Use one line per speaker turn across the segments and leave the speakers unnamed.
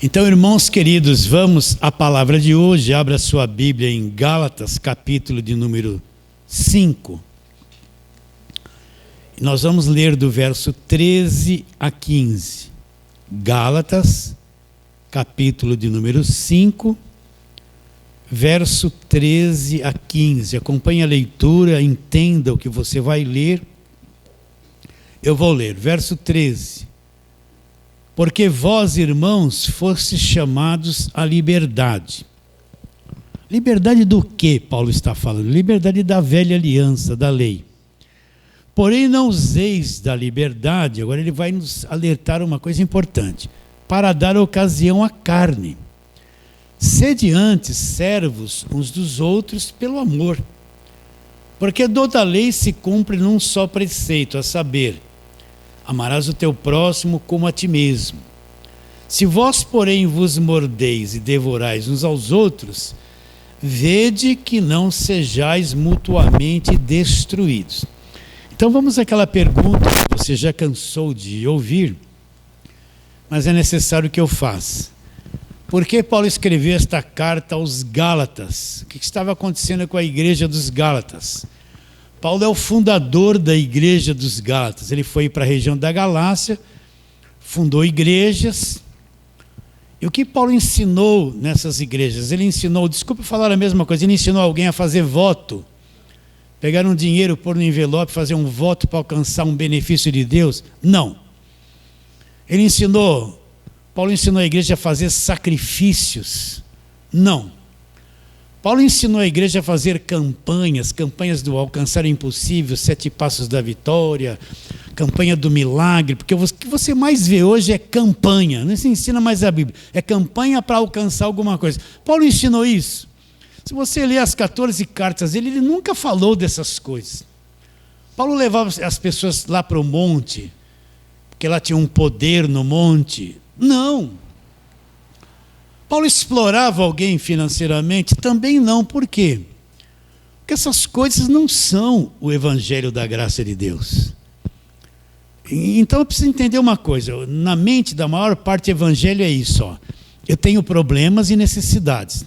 Então, irmãos queridos, vamos à palavra de hoje. Abra sua Bíblia em Gálatas, capítulo de número 5. Nós vamos ler do verso 13 a 15. Gálatas, capítulo de número 5, verso 13 a 15. Acompanhe a leitura, entenda o que você vai ler. Eu vou ler, verso 13. Porque vós, irmãos, fostes chamados à liberdade. Liberdade do que Paulo está falando? Liberdade da velha aliança, da lei. Porém, não useis da liberdade, agora ele vai nos alertar uma coisa importante, para dar ocasião à carne. Sede antes servos uns dos outros pelo amor. Porque toda a lei se cumpre num só preceito, a saber, amarás o teu próximo como a ti mesmo. Se vós, porém, vos mordeis e devorais uns aos outros, vede que não sejais mutuamente destruídos. Então vamos àquela pergunta que você já cansou de ouvir, mas é necessário que eu faça. Por que Paulo escreveu esta carta aos Gálatas? O que estava acontecendo com a igreja dos Gálatas? Paulo é o fundador da igreja dos Gálatas. Ele foi para a região da Galácia, fundou igrejas. E o que Paulo ensinou nessas igrejas? Ele ensinou, desculpa falar a mesma coisa, ele ensinou alguém a fazer voto. Pegar um dinheiro, pôr no envelope, fazer um voto para alcançar um benefício de Deus? Não. Paulo ensinou a igreja a fazer sacrifícios? Não. Paulo ensinou a igreja a fazer campanhas do alcançar o impossível, 7 passos da vitória, campanha do milagre, porque o que você mais vê hoje é campanha, não se ensina mais a Bíblia, é campanha para alcançar alguma coisa. Paulo ensinou isso. Se você ler as 14 cartas dele, ele nunca falou dessas coisas. Paulo levava as pessoas lá para o monte, porque lá tinha um poder no monte. Não. Paulo explorava alguém financeiramente? Também não. Por quê? Porque essas coisas não são o evangelho da graça de Deus. Então eu preciso entender uma coisa. Na mente da maior parte, evangelho é isso. Eu tenho problemas e necessidades.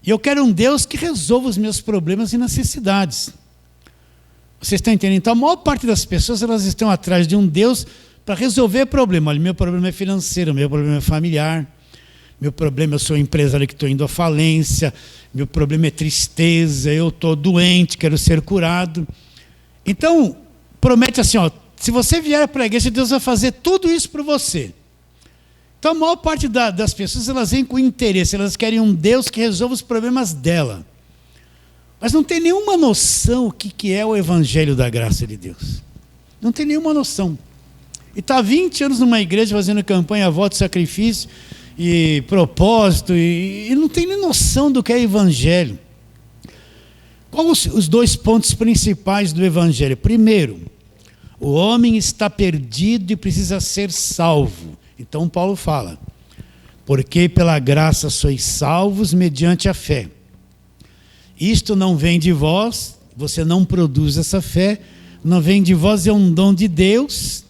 E eu quero um Deus que resolva os meus problemas e necessidades. Vocês estão entendendo? Então a maior parte das pessoas, elas estão atrás de um Deus para resolver problema. Olha, meu problema é financeiro, meu problema é familiar. Meu problema, eu sou um empresário que estou indo à falência. Meu problema é tristeza, eu estou doente, quero ser curado. Então, promete assim, se você vier para a igreja, Deus vai fazer tudo isso por você. Então, a maior parte das pessoas, elas vêm com interesse, elas querem um Deus que resolva os problemas dela. Mas não tem nenhuma noção o que é o evangelho da graça de Deus. Não tem nenhuma noção. E está há 20 anos numa igreja fazendo campanha, voto, sacrifício, e propósito, e não tem nem noção do que é evangelho. Quais os 2 pontos principais do evangelho? Primeiro, o homem está perdido e precisa ser salvo. Então Paulo fala, porque pela graça sois salvos mediante a fé. Isto não vem de vós, você não produz essa fé, não vem de vós, é um dom de Deus.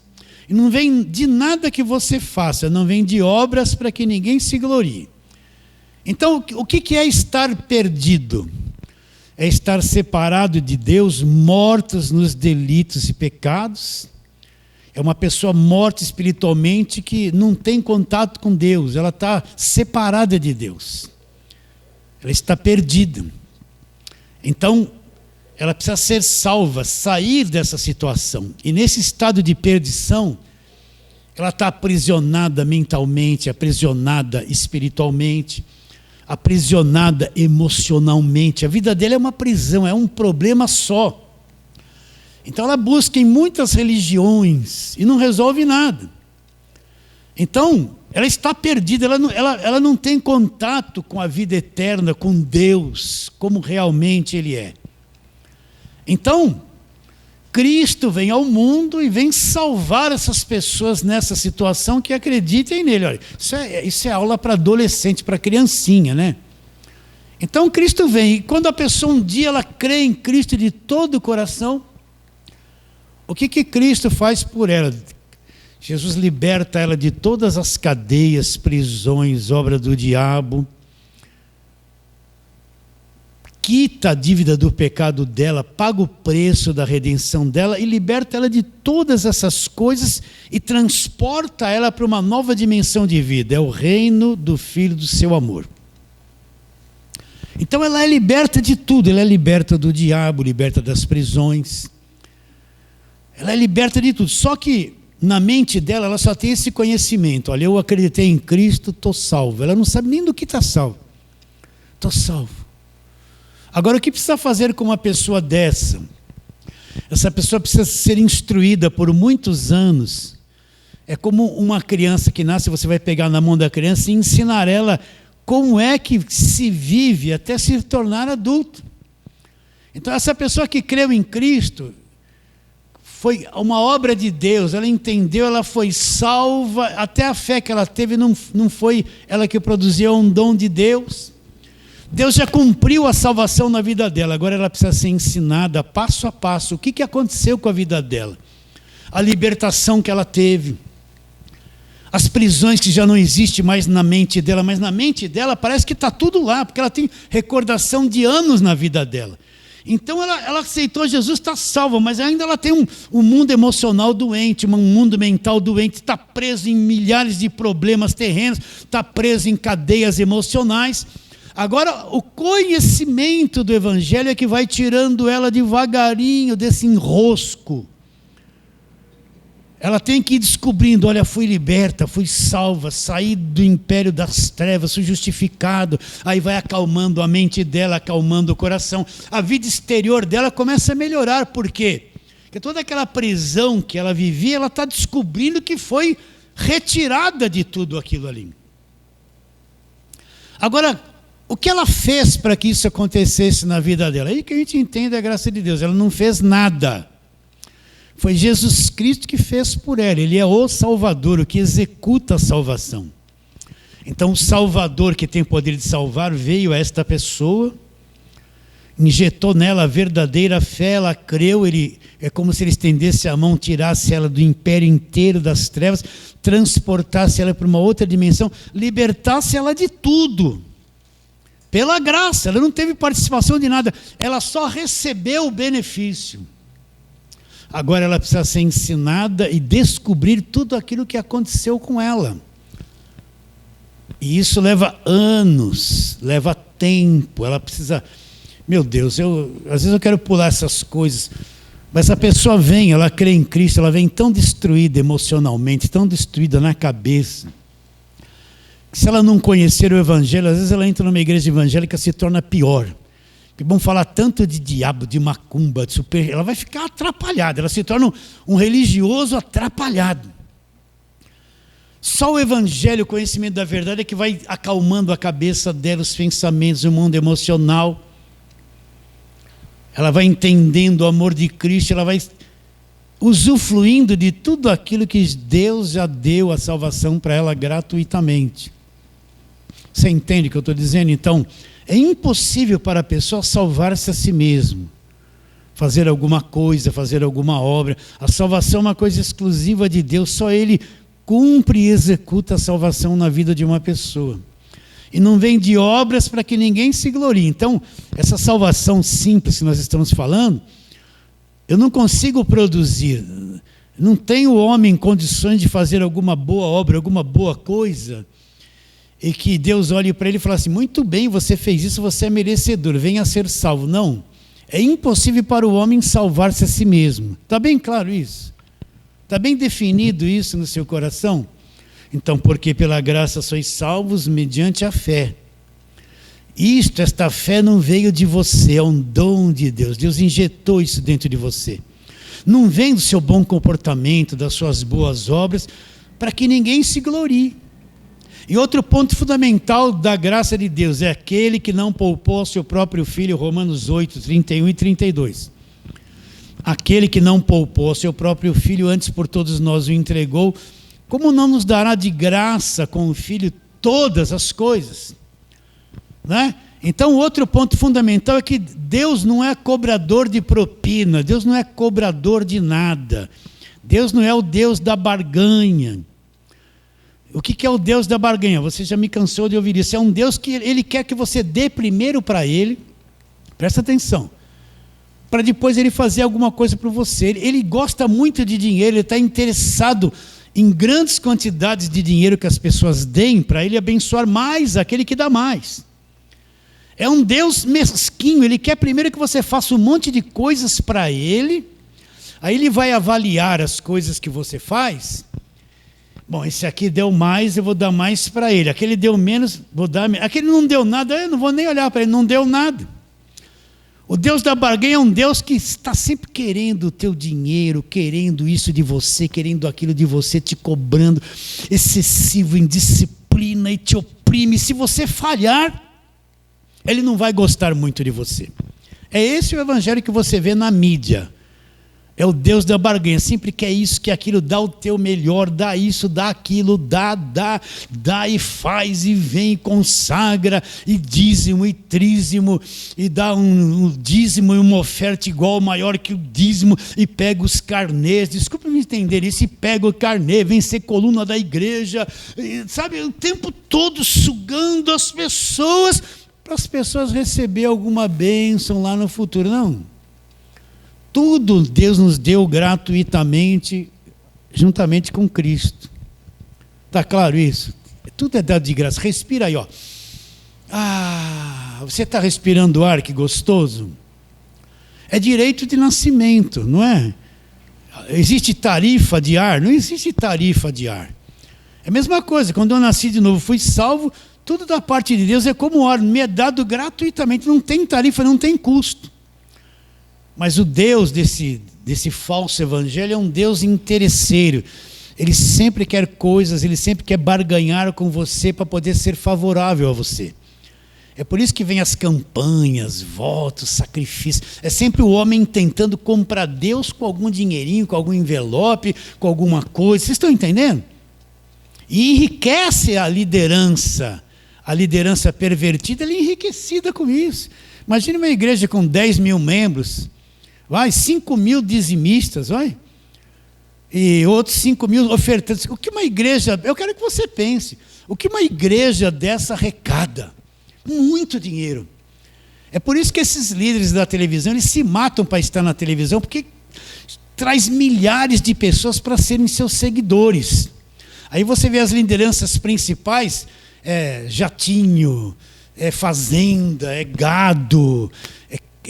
E não vem de nada que você faça, não vem de obras para que ninguém se glorie. Então, o que é estar perdido? É estar separado de Deus, mortos nos delitos e pecados. É uma pessoa morta espiritualmente que não tem contato com Deus, ela está separada de Deus. Ela está perdida. Então, ela precisa ser salva, sair dessa situação. E nesse estado de perdição, ela está aprisionada mentalmente, aprisionada espiritualmente, aprisionada emocionalmente. A vida dela é uma prisão, é um problema só. Então ela busca em muitas religiões e não resolve nada. Então, ela está perdida, ela não tem contato com a vida eterna, com Deus, como realmente Ele é. Então, Cristo vem ao mundo e vem salvar essas pessoas nessa situação que acreditem nele. Olha, isso é aula para adolescente, para criancinha, né? Então Cristo vem, e quando a pessoa um dia ela crê em Cristo de todo o coração, o que Cristo faz por ela? Jesus liberta ela de todas as cadeias, prisões, obra do diabo. Quita a dívida do pecado dela, paga o preço da redenção dela e liberta ela de todas essas coisas e transporta ela para uma nova dimensão de vida. É o reino do Filho do seu amor. Então ela é liberta de tudo, ela é liberta do diabo, liberta das prisões. Ela é liberta de tudo, só que na mente dela ela só tem esse conhecimento. Olha, eu acreditei em Cristo, estou salvo. Ela não sabe nem do que está salvo. Estou salvo. Agora, o que precisa fazer com uma pessoa dessa? Essa pessoa precisa ser instruída por muitos anos. É como uma criança que nasce, você vai pegar na mão da criança e ensinar ela como é que se vive até se tornar adulto. Então, essa pessoa que creu em Cristo, foi uma obra de Deus, ela entendeu, ela foi salva, até a fé que ela teve não foi ela que produziu, um dom de Deus. Deus já cumpriu a salvação na vida dela, agora ela precisa ser ensinada passo a passo. O que aconteceu com a vida dela? A libertação que ela teve, as prisões que já não existem mais na mente dela, mas na mente dela parece que está tudo lá, porque ela tem recordação de anos na vida dela. Então ela aceitou Jesus, está salva, mas ainda ela tem um mundo emocional doente, um mundo mental doente, está preso em milhares de problemas terrenos, está preso em cadeias emocionais. Agora, o conhecimento do Evangelho é que vai tirando ela devagarinho desse enrosco. Ela tem que ir descobrindo, olha, fui liberta, fui salva, saí do império das trevas, fui justificado. Aí vai acalmando a mente dela, acalmando o coração. A vida exterior dela começa a melhorar. Por quê? Porque toda aquela prisão que ela vivia, ela está descobrindo que foi retirada de tudo aquilo ali. Agora, o que ela fez para que isso acontecesse na vida dela? Aí que a gente entende a graça de Deus. Ela não fez nada. Foi Jesus Cristo que fez por ela. Ele é o Salvador, o que executa a salvação. Então o Salvador que tem poder de salvar veio a esta pessoa, injetou nela a verdadeira fé, ela creu, é como se ele estendesse a mão, tirasse ela do império inteiro das trevas, transportasse ela para uma outra dimensão, libertasse ela de tudo. Pela graça, ela não teve participação de nada, ela só recebeu o benefício. Agora ela precisa ser ensinada e descobrir tudo aquilo que aconteceu com ela. E isso leva anos, leva tempo, ela precisa... Meu Deus, às vezes eu quero pular essas coisas, mas a pessoa vem, ela crê em Cristo, ela vem tão destruída emocionalmente, tão destruída na cabeça, se ela não conhecer o Evangelho, às vezes ela entra numa igreja evangélica e se torna pior. Porque vão falar tanto de diabo, de macumba, de ela vai ficar atrapalhada, ela se torna um religioso atrapalhado. Só o Evangelho, o conhecimento da verdade é que vai acalmando a cabeça dela, os pensamentos, o mundo emocional. Ela vai entendendo o amor de Cristo, ela vai usufruindo de tudo aquilo que Deus já deu a salvação para ela gratuitamente. Você entende o que eu estou dizendo? Então, é impossível para a pessoa salvar-se a si mesmo, fazer alguma coisa, fazer alguma obra. A salvação é uma coisa exclusiva de Deus, só Ele cumpre e executa a salvação na vida de uma pessoa. E não vem de obras para que ninguém se glorie. Então, essa salvação simples que nós estamos falando, eu não consigo produzir, não tenho homem em condições de fazer alguma boa obra, alguma boa coisa, e que Deus olhe para ele e fale assim, muito bem, você fez isso, você é merecedor, venha a ser salvo. Não, é impossível para o homem salvar-se a si mesmo. Está bem claro isso? Está bem definido isso no seu coração? Então, porque pela graça sois salvos mediante a fé. Esta fé não veio de você, é um dom de Deus. Deus injetou isso dentro de você. Não vem do seu bom comportamento, das suas boas obras, para que ninguém se glorie. E outro ponto fundamental da graça de Deus é aquele que não poupou seu próprio filho, Romanos 8, 31 e 32. Aquele que não poupou seu próprio filho, antes por todos nós o entregou, como não nos dará de graça com o filho todas as coisas? Né? Então, outro ponto fundamental é que Deus não é cobrador de propina, Deus não é cobrador de nada. Deus não é o Deus da barganha. O que é o Deus da barganha? Você já me cansou de ouvir isso. É um Deus que Ele quer que você dê primeiro para Ele, presta atenção, para depois Ele fazer alguma coisa para você. Ele gosta muito de dinheiro, Ele está interessado em grandes quantidades de dinheiro que as pessoas deem para Ele abençoar mais aquele que dá mais. É um Deus mesquinho, Ele quer primeiro que você faça um monte de coisas para Ele, aí Ele vai avaliar as coisas que você faz. Bom, esse aqui deu mais, eu vou dar mais para ele. Aquele deu menos, vou dar menos. Aquele não deu nada, eu não vou nem olhar para ele, não deu nada. O Deus da barganha é um Deus que está sempre querendo o teu dinheiro, querendo isso de você, querendo aquilo de você, te cobrando, excessivo, indisciplina e te oprime. Se você falhar, Ele não vai gostar muito de você. É esse o evangelho que você vê na mídia. É o Deus da barganha, sempre quer isso, quer aquilo, dá o teu melhor, dá isso, dá aquilo, dá e faz, e vem, e consagra, e dízimo, e trízimo, e dá um dízimo e uma oferta igual, maior que o dízimo, e pega os carnês, desculpa me entender isso, e pega o carnê, vem ser coluna da igreja, e, sabe, o tempo todo sugando as pessoas, para as pessoas receber alguma bênção lá no futuro, não. Tudo Deus nos deu gratuitamente, juntamente com Cristo. Está claro isso? Tudo é dado de graça. Respira aí, ó. Você está respirando ar, que gostoso? É direito de nascimento, não é? Existe tarifa de ar? Não existe tarifa de ar. É a mesma coisa, quando eu nasci de novo, fui salvo, tudo da parte de Deus é como ar, me é dado gratuitamente, não tem tarifa, não tem custo. Mas o Deus desse falso evangelho é um Deus interesseiro. Ele sempre quer coisas, ele sempre quer barganhar com você para poder ser favorável a você. É por isso que vem as campanhas, votos, sacrifícios. É sempre o homem tentando comprar Deus com algum dinheirinho, com algum envelope, com alguma coisa. Vocês estão entendendo? E enriquece a liderança pervertida, ela é enriquecida com isso. Imagine uma igreja com 10 mil membros, 5 mil dizimistas, e outros 5 mil ofertantes. O que uma igreja, eu quero que você pense, o que uma igreja dessa arrecada? Muito dinheiro. É por isso que esses líderes da televisão, eles se matam para estar na televisão, porque traz milhares de pessoas para serem seus seguidores. Aí você vê as lideranças principais, jatinho, fazenda, gado,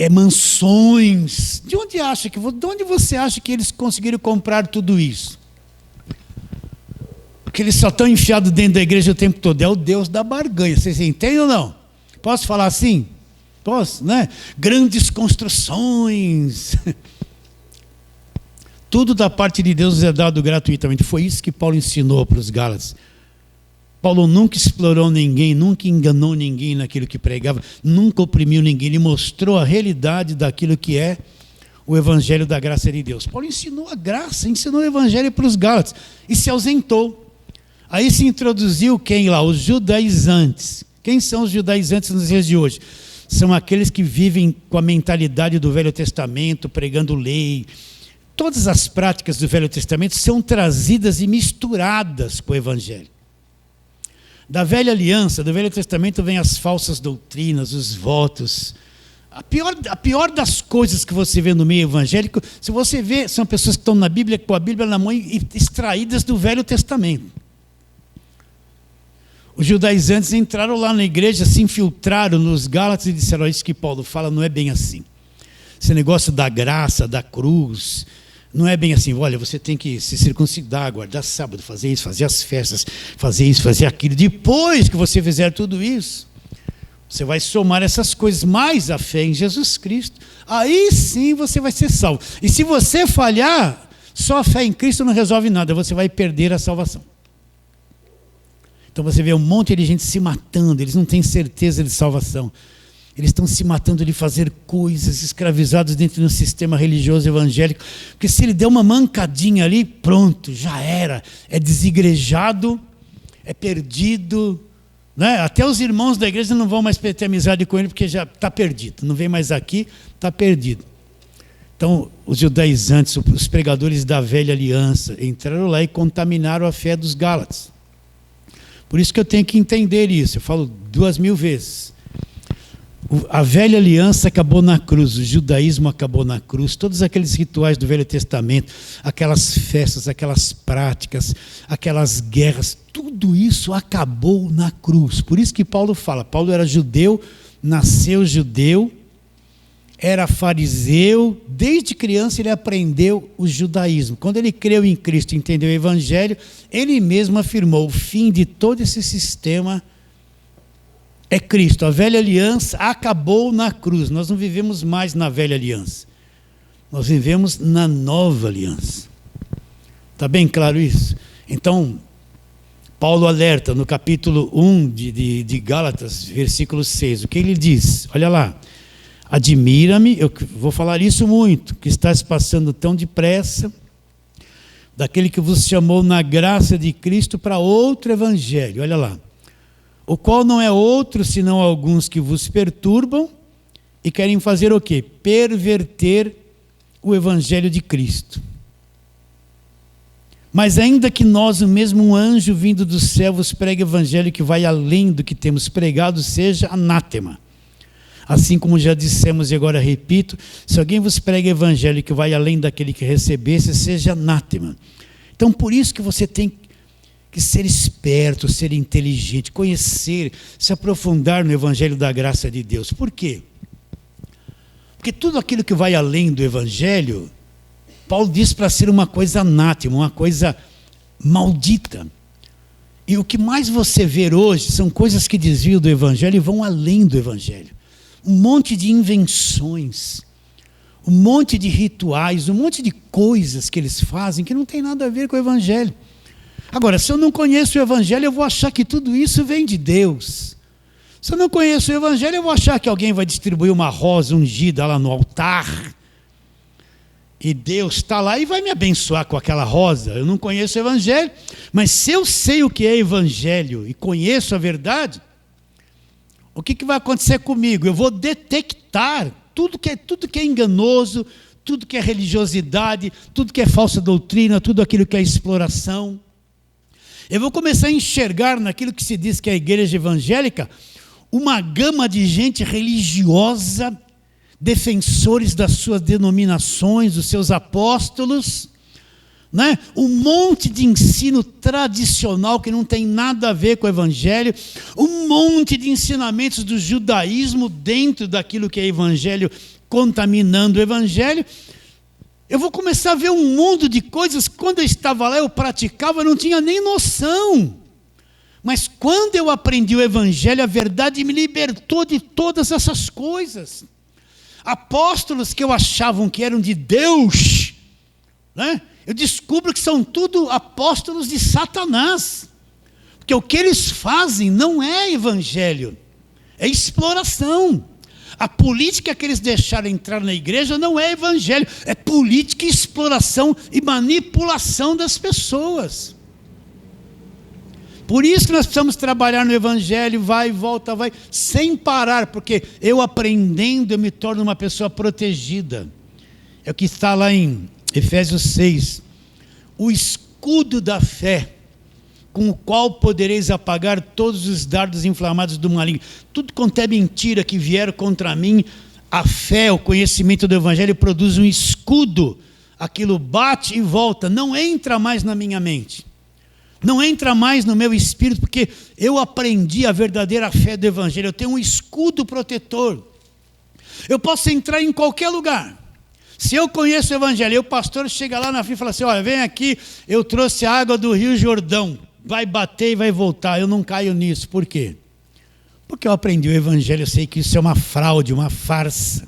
mansões. De onde você acha que eles conseguiram comprar tudo isso? Porque eles só estão enfiados dentro da igreja o tempo todo. É o Deus da barganha. Vocês entendem ou não? Posso falar assim? Posso, né? Grandes construções. Tudo da parte de Deus é dado gratuitamente. Foi isso que Paulo ensinou para os Gálatas. Paulo nunca explorou ninguém, nunca enganou ninguém naquilo que pregava, nunca oprimiu ninguém. Ele mostrou a realidade daquilo que é o evangelho da graça de Deus. Paulo ensinou a graça, ensinou o evangelho para os Gálatas e se ausentou. Aí se introduziu quem lá? Os judaizantes. Quem são os judaizantes nos dias de hoje? São aqueles que vivem com a mentalidade do Velho Testamento, pregando lei. Todas as práticas do Velho Testamento são trazidas e misturadas com o evangelho. Da velha aliança, do Velho Testamento, vem as falsas doutrinas, os votos. A pior das coisas que você vê no meio evangélico, se você vê, são pessoas que estão na Bíblia, com a Bíblia na mão e extraídas do Velho Testamento. Os judaizantes entraram lá na igreja, se infiltraram nos Gálatas e disseram: isso que Paulo fala não é bem assim. Esse negócio da graça, da cruz, não é bem assim. Olha, você tem que se circuncidar, guardar sábado, fazer isso, fazer as festas, fazer isso, fazer aquilo. Depois que você fizer tudo isso, você vai somar essas coisas, mais a fé em Jesus Cristo. Aí sim você vai ser salvo. E se você falhar, só a fé em Cristo não resolve nada, você vai perder a salvação. Então você vê um monte de gente se matando, eles não têm certeza de salvação. Eles estão se matando de fazer coisas, escravizados dentro de um sistema religioso evangélico, porque se ele der uma mancadinha ali, pronto, já era. É desigrejado, é perdido, né? Até os irmãos da igreja não vão mais ter amizade com ele, porque já está perdido. Não vem mais aqui, está perdido. Então, os judaizantes, os pregadores da velha aliança, entraram lá e contaminaram a fé dos Gálatas. Por isso que eu tenho que entender isso. Eu falo 2000 vezes. A velha aliança acabou na cruz, o judaísmo acabou na cruz, todos aqueles rituais do Velho Testamento, aquelas festas, aquelas práticas, aquelas guerras, tudo isso acabou na cruz. Por isso que Paulo fala, Paulo era judeu, nasceu judeu, era fariseu, desde criança ele aprendeu o judaísmo. Quando ele creu em Cristo e entendeu o Evangelho, ele mesmo afirmou, o fim de todo esse sistema é Cristo. A velha aliança acabou na cruz. Nós não vivemos mais na velha aliança. Nós vivemos na nova aliança. Está bem claro isso? Então, Paulo alerta no capítulo 1 de Gálatas, versículo 6. O que ele diz? Olha lá. Admira-me, eu vou falar isso muito, que está se passando tão depressa, daquele que vos chamou na graça de Cristo para outro evangelho. Olha lá. O qual não é outro, senão alguns que vos perturbam e querem fazer o quê? Perverter o evangelho de Cristo. Mas ainda que nós, o mesmo um anjo vindo do céu, vos pregue o evangelho que vai além do que temos pregado, seja anátema. Assim como já dissemos e agora repito, se alguém vos prega o evangelho que vai além daquele que recebesse, seja anátema. Então por isso que você tem que ser esperto, ser inteligente, conhecer, se aprofundar no evangelho da graça de Deus. Por quê? Porque tudo aquilo que vai além do evangelho, Paulo diz para ser uma coisa anátema, uma coisa maldita. E o que mais você vê hoje são coisas que desviam do evangelho e vão além do evangelho. Um monte de invenções, um monte de rituais, um monte de coisas que eles fazem que não tem nada a ver com o evangelho. Agora, se eu não conheço o evangelho, eu vou achar que tudo isso vem de Deus. Se eu não conheço o evangelho, eu vou achar que alguém vai distribuir uma rosa ungida lá no altar. E Deus está lá e vai me abençoar com aquela rosa. Eu não conheço o evangelho, mas se eu sei o que é evangelho e conheço a verdade, o que vai acontecer comigo? Eu vou detectar tudo que é enganoso, tudo que é religiosidade, tudo que é falsa doutrina, tudo aquilo que é exploração. Eu vou começar a enxergar naquilo que se diz que é a igreja evangélica, uma gama de gente religiosa, defensores das suas denominações, dos seus apóstolos, né? Um monte de ensino tradicional que não tem nada a ver com o evangelho, um monte de ensinamentos do judaísmo dentro daquilo que é evangelho, contaminando o evangelho. Eu vou começar a ver um mundo de coisas que quando eu estava lá, eu praticava, eu não tinha nem noção. Mas quando eu aprendi o evangelho, a verdade me libertou de todas essas coisas. Apóstolos que eu achavam que eram de Deus, né? Eu descubro que são tudo apóstolos de Satanás. Porque o que eles fazem não é evangelho, é exploração. A política que eles deixaram entrar na igreja não é evangelho, é política, exploração e manipulação das pessoas. Por isso que nós precisamos trabalhar no evangelho, vai, volta, vai, sem parar, porque eu aprendendo, eu me torno uma pessoa protegida. É o que está lá em Efésios 6. O escudo da fé, com o qual podereis apagar todos os dardos inflamados do maligno. Tudo quanto é mentira que vier contra mim, a fé, o conhecimento do evangelho produz um escudo. Aquilo bate e volta, não entra mais na minha mente. Não entra mais no meu espírito, porque eu aprendi a verdadeira fé do evangelho. Eu tenho um escudo protetor. Eu posso entrar em qualquer lugar. Se eu conheço o evangelho, e o pastor chega lá na frente e fala assim, olha, vem aqui, eu trouxe a água do Rio Jordão. Vai bater e vai voltar. Eu não caio nisso. Por quê? Porque eu aprendi o evangelho, eu sei que isso é uma fraude, uma farsa.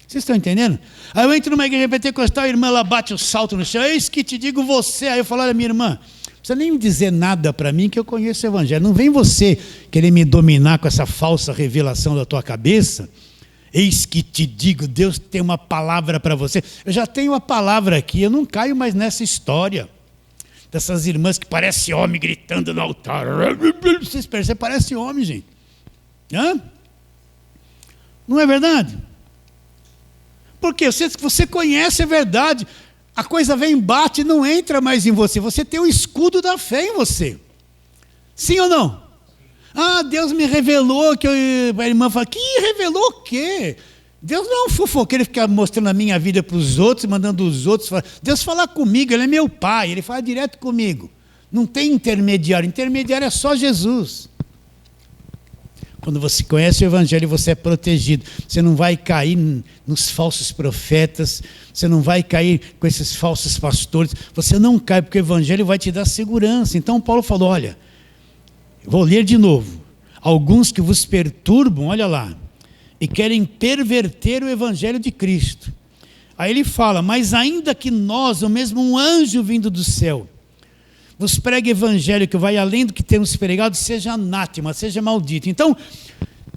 Vocês estão entendendo? Aí eu entro numa igreja pentecostal, a irmã ela bate o salto no chão, eis que te digo você. Aí eu falo, olha minha irmã, não precisa nem dizer nada para mim que eu conheço o evangelho. Não vem você querer me dominar com essa falsa revelação da tua cabeça. Eis que te digo, Deus tem uma palavra para você. Eu já tenho a palavra aqui, eu não caio mais nessa história. Dessas irmãs que parecem homem gritando no altar. Vocês percebem? Parece homem, gente. Hã? Não é verdade? Porque você conhece a verdade, a coisa vem, bate, não entra mais em você. Você tem o escudo da fé em você. Sim ou não? Ah, Deus me revelou que a irmã fala, que revelou o quê? Deus não é um fofoqueiro, ele fica mostrando a minha vida para os outros, mandando os outros. Deus fala comigo, Ele é meu Pai, Ele fala direto comigo. Não tem intermediário, intermediário é só Jesus. Quando você conhece o Evangelho, você é protegido. Você não vai cair nos falsos profetas, você não vai cair com esses falsos pastores, você não cai, porque o Evangelho vai te dar segurança. Então Paulo falou, olha, vou ler de novo. Alguns que vos perturbam, olha lá, e querem perverter o Evangelho de Cristo. Aí ele fala, mas ainda que nós, ou mesmo um anjo vindo do céu, vos pregue Evangelho que vai além do que temos pregado, seja anátema, seja maldito. Então,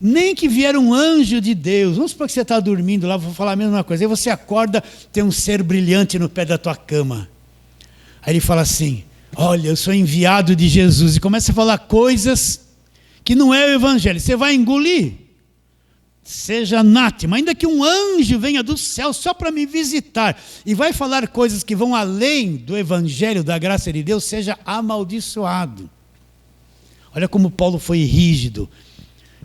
nem que vier um anjo de Deus, vamos supor que você está dormindo lá, vou falar a mesma coisa, aí você acorda, tem um ser brilhante no pé da tua cama. Aí ele fala assim, olha, eu sou enviado de Jesus, e começa a falar coisas que não é o Evangelho, você vai engolir, seja anátema, ainda que um anjo venha do céu só para me visitar, e vai falar coisas que vão além do Evangelho, da graça de Deus, seja amaldiçoado. Olha como Paulo foi rígido.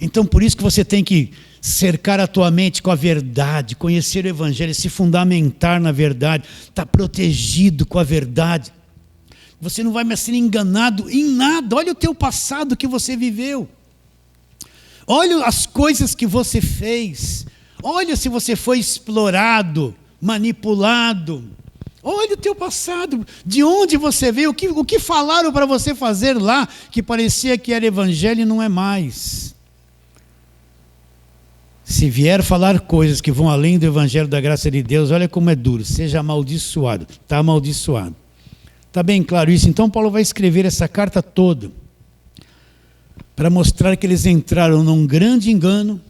Então por isso que você tem que cercar a tua mente com a verdade, conhecer o Evangelho, se fundamentar na verdade, estar protegido com a verdade. Você não vai mais ser enganado em nada. Olha o teu passado que você viveu. Olha as coisas que você fez. Olha se você foi explorado, manipulado. Olha o teu passado. De onde você veio. O que falaram para você fazer lá, que parecia que era evangelho e não é mais. Se vier falar coisas que vão além do evangelho da graça de Deus, olha como é duro. Seja amaldiçoado. Está amaldiçoado. Está bem claro isso? Então Paulo vai escrever essa carta toda para mostrar que eles entraram num grande engano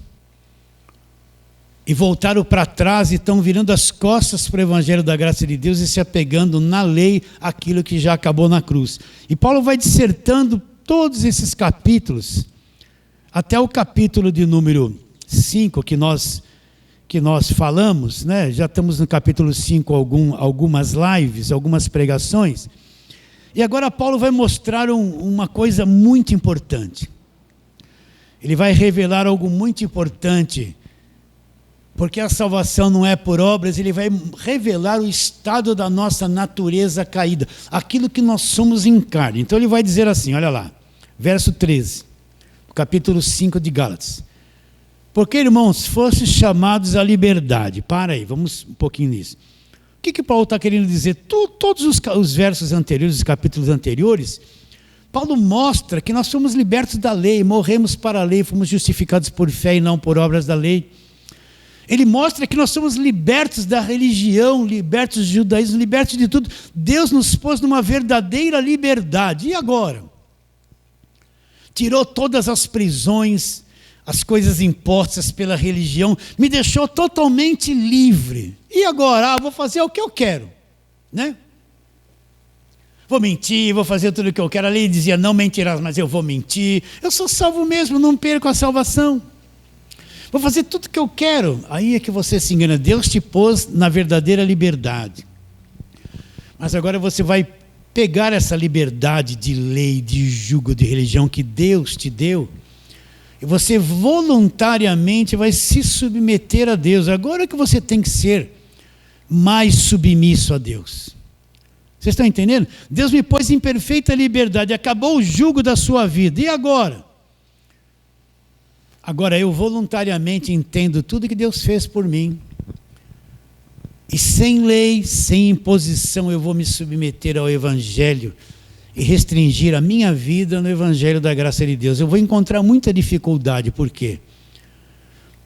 e voltaram para trás e estão virando as costas para o Evangelho da graça de Deus e se apegando na lei, aquilo que já acabou na cruz. E Paulo vai dissertando todos esses capítulos, até o capítulo de número 5 que nós falamos, né? Já estamos no capítulo 5, algumas lives, algumas pregações. E agora Paulo vai mostrar uma coisa muito importante. Ele vai revelar algo muito importante, porque a salvação não é por obras, ele vai revelar o estado da nossa natureza caída, aquilo que nós somos em carne. Então ele vai dizer assim, olha lá, verso 13, capítulo 5 de Gálatas. Porque, irmãos, fostes chamados à liberdade. Para aí, vamos um pouquinho nisso. O que Paulo está querendo dizer? Todos os versos anteriores, os capítulos anteriores, Paulo mostra que nós somos libertos da lei, morremos para a lei, fomos justificados por fé e não por obras da lei. Ele mostra que nós somos libertos da religião, libertos do judaísmo, libertos de tudo. Deus nos pôs numa verdadeira liberdade. E agora? Tirou todas as prisões, as coisas impostas pela religião, me deixou totalmente livre. E agora? Vou fazer o que eu quero, né? Vou mentir, vou fazer tudo o que eu quero. A lei dizia, não mentirás, mas eu vou mentir. Eu sou salvo mesmo, não perco a salvação. Vou fazer tudo o que eu quero. Aí é que você se engana. Deus te pôs na verdadeira liberdade. Mas agora você vai pegar essa liberdade de lei, de jugo, de religião que Deus te deu, e você voluntariamente vai se submeter a Deus. Agora que você tem que ser mais submisso a Deus. Vocês estão entendendo? Deus me pôs em perfeita liberdade, acabou o jugo da sua vida. E agora? Agora eu voluntariamente entendo tudo que Deus fez por mim. E sem lei, sem imposição, eu vou me submeter ao Evangelho e restringir a minha vida no Evangelho da graça de Deus. Eu vou encontrar muita dificuldade. Por quê?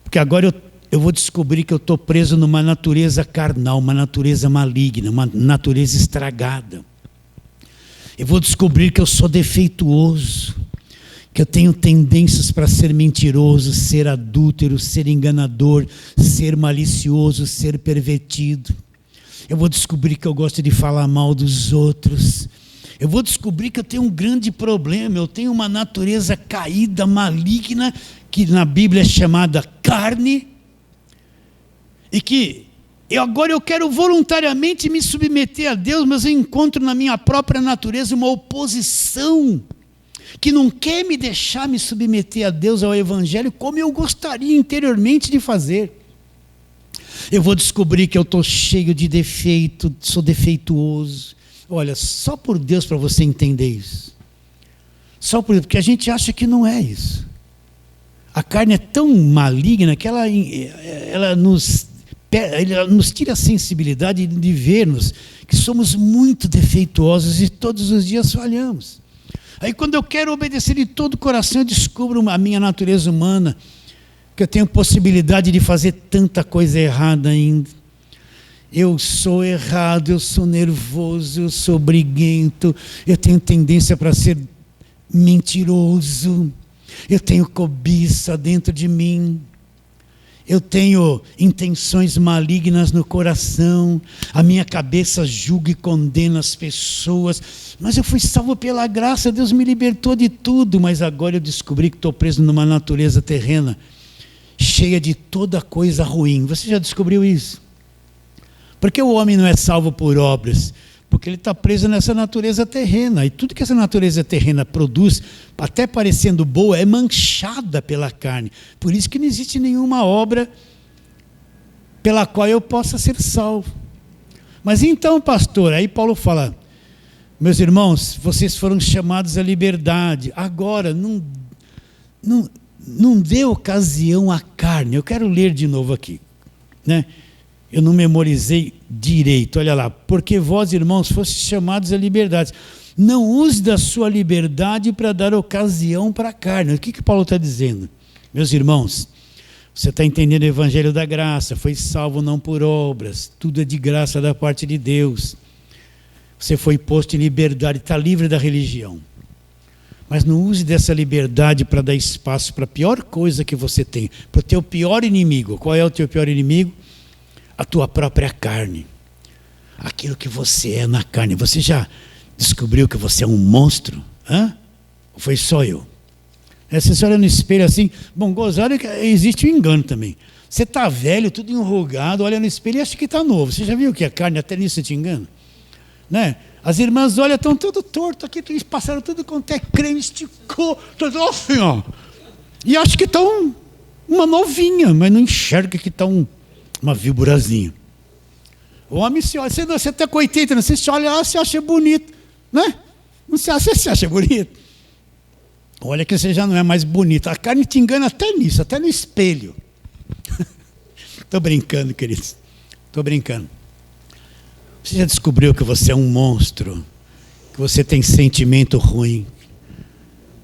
Porque agora eu vou descobrir que eu estou preso numa natureza carnal, uma natureza maligna, uma natureza estragada. Eu vou descobrir que eu sou defeituoso, que eu tenho tendências para ser mentiroso, ser adúltero, ser enganador, ser malicioso, ser pervertido. Eu vou descobrir que eu gosto de falar mal dos outros. Eu vou descobrir que eu tenho um grande problema, eu tenho uma natureza caída, maligna, que na Bíblia é chamada carne, e que Agora eu quero voluntariamente me submeter a Deus, mas eu encontro na minha própria natureza uma oposição que não quer me deixar me submeter a Deus, ao Evangelho, como eu gostaria interiormente de fazer. Eu vou descobrir que eu estou cheio de defeito, sou defeituoso. Olha, só por Deus para você entender isso. Só por Deus, porque a gente acha que não é isso. A carne é tão maligna que ela nos tira a sensibilidade de vermos que somos muito defeituosos e todos os dias falhamos. Aí quando eu quero obedecer de todo o coração, eu descubro a minha natureza humana, que eu tenho possibilidade de fazer tanta coisa errada ainda. Eu sou errado, eu sou nervoso, eu sou briguento, eu tenho tendência para ser mentiroso, eu tenho cobiça dentro de mim, eu tenho intenções malignas no coração, a minha cabeça julga e condena as pessoas, mas eu fui salvo pela graça, Deus me libertou de tudo, mas agora eu descobri que estou preso numa natureza terrena, cheia de toda coisa ruim. Você já descobriu isso? Porque o homem não é salvo por obras? Porque ele está preso nessa natureza terrena, e tudo que essa natureza terrena produz, até parecendo boa, é manchada pela carne. Por isso que não existe nenhuma obra pela qual eu possa ser salvo. Mas então, pastor, aí Paulo fala, meus irmãos, vocês foram chamados à liberdade, agora não dê ocasião à carne. Eu quero ler de novo aqui, né? Eu não memorizei direito, olha lá. Porque vós, irmãos, fostes chamados à liberdade. Não use da sua liberdade para dar ocasião para a carne. O que Paulo está dizendo? Meus irmãos, você está entendendo o Evangelho da graça, foi salvo não por obras, tudo é de graça da parte de Deus. Você foi posto em liberdade, está livre da religião. Mas não use dessa liberdade para dar espaço para a pior coisa que você tem, para o teu pior inimigo. Qual é o teu pior inimigo? A tua própria carne. Aquilo que você é na carne. Você já descobriu que você é um monstro? Ou foi só eu? Você olha no espelho assim, bom, gozado, existe um engano também. Você está velho, tudo enrugado, olha no espelho e acha que está novo. Você já viu que a carne até nisso te engana? Né? As irmãs, olha, estão tudo torto aqui, eles passaram tudo quanto é creme, esticou, tudo assim, ó. E acho que estão uma novinha, mas não enxerga que estão uma víborazinha. O homem se olha, você está com 80, você se olha, você acha bonito, né? Não se acha, você se acha bonito. Olha que você já não é mais bonito. A carne te engana até nisso, até no espelho. Estou brincando, queridos. Estou brincando. Você já descobriu que você é um monstro, que você tem sentimento ruim,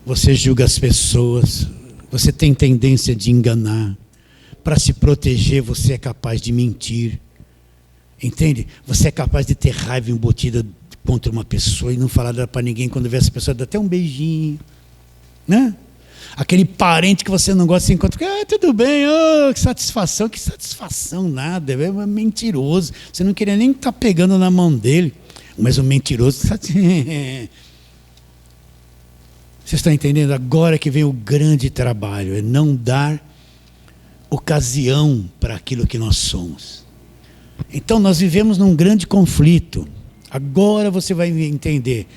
você julga as pessoas, você tem tendência de enganar, para se proteger você é capaz de mentir, entende? Você é capaz de ter raiva embutida contra uma pessoa e não falar dela para ninguém, quando vê essa pessoa dá até um beijinho, né? Aquele parente que você não gosta, se encontra, tudo bem, que satisfação nada, é mentiroso, você não queria nem estar pegando na mão dele, mas o mentiroso, vocês estão entendendo? Agora que vem o grande trabalho, é não dar ocasião para aquilo que nós somos. Então nós vivemos num grande conflito, agora você vai entender.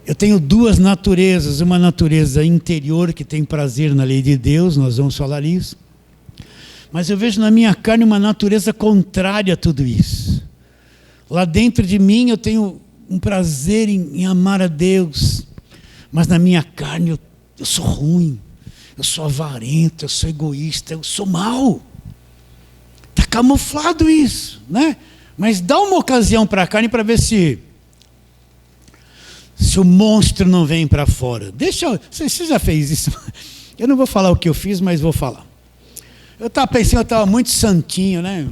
Eu tenho duas naturezas, uma natureza interior que tem prazer na lei de Deus, nós vamos falar isso, mas eu vejo na minha carne uma natureza contrária a tudo isso. Lá dentro de mim eu tenho um prazer em amar a Deus, mas na minha carne eu sou ruim, eu sou avarento, eu sou egoísta, eu sou mau. Está camuflado isso, né? Mas dá uma ocasião para a carne para ver se o monstro não vem para fora. Você já fez isso? Eu não vou falar o que eu fiz, mas vou falar. Eu estava pensando, eu estava muito santinho, né?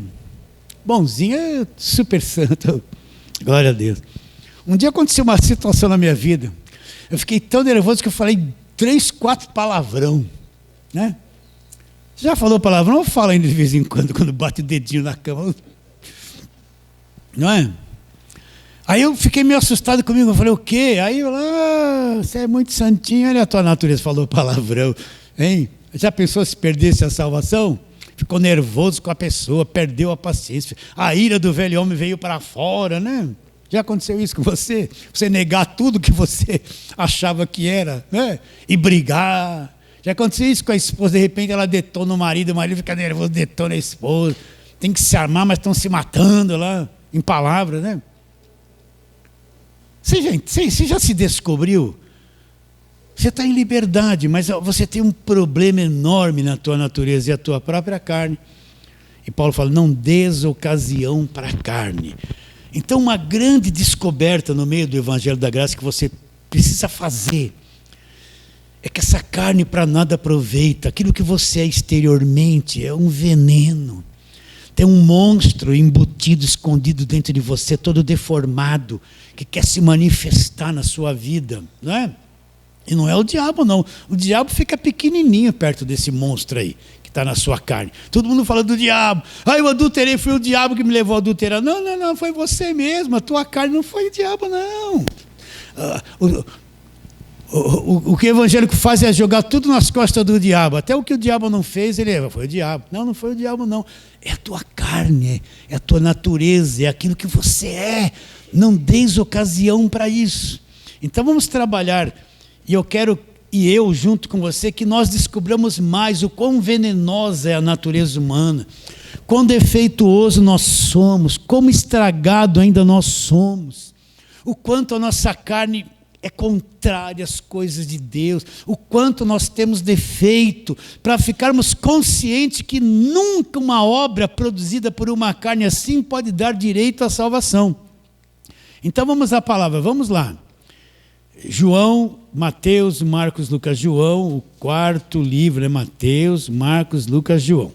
Bonzinho, super santo. Glória a Deus. Um dia aconteceu uma situação na minha vida. Eu fiquei tão nervoso que eu falei 3, 4 palavrão, né? Você já falou palavrão ou fala ainda de vez em quando bate o dedinho na cama? Não é? Aí eu fiquei meio assustado comigo, eu falei, o quê? Aí eu, você é muito santinho, olha a tua natureza, falou palavrão, hein? Já pensou se perdesse a salvação? ficou nervoso com a pessoa, perdeu a paciência, a ira do velho homem veio para fora, né? Já aconteceu isso com você? Você negar tudo que você achava que era, né? E brigar. Já aconteceu isso com a esposa, de repente ela detona o marido fica nervoso, detona a esposa. Tem que se armar, mas estão se matando lá, em palavras, né? Você já se descobriu? Você está em liberdade, mas você tem um problema enorme na tua natureza e a tua própria carne. E Paulo fala, não dês ocasião para a carne. Então, uma grande descoberta no meio do Evangelho da Graça que você precisa fazer é que essa carne para nada aproveita. Aquilo que você é exteriormente é um veneno. Tem um monstro embutido, escondido dentro de você, todo deformado, que quer se manifestar na sua vida, não é? E não é o diabo, não. O diabo fica pequenininho perto desse monstro aí, que está na sua carne. Todo mundo fala do diabo. Eu adulterei, foi o diabo que me levou a adulterar. Não, foi você mesmo. A tua carne não foi o diabo, não. O que o evangélico faz é jogar tudo nas costas do diabo. Até o que o diabo não fez, foi o diabo. Não foi o diabo, não. É a tua carne, é a tua natureza, é aquilo que você é. Não deis ocasião para isso. Então vamos trabalhar. E eu junto com você, que nós descobramos mais o quão venenosa é a natureza humana, quão defeituoso nós somos, como estragado ainda nós somos, o quanto a nossa carne é contrária às coisas de Deus, o quanto nós temos defeito, para ficarmos conscientes que nunca uma obra produzida por uma carne assim pode dar direito à salvação. Então vamos à palavra, vamos lá. João, Mateus, Marcos, Lucas, João, o quarto livro é Mateus, Marcos, Lucas, João.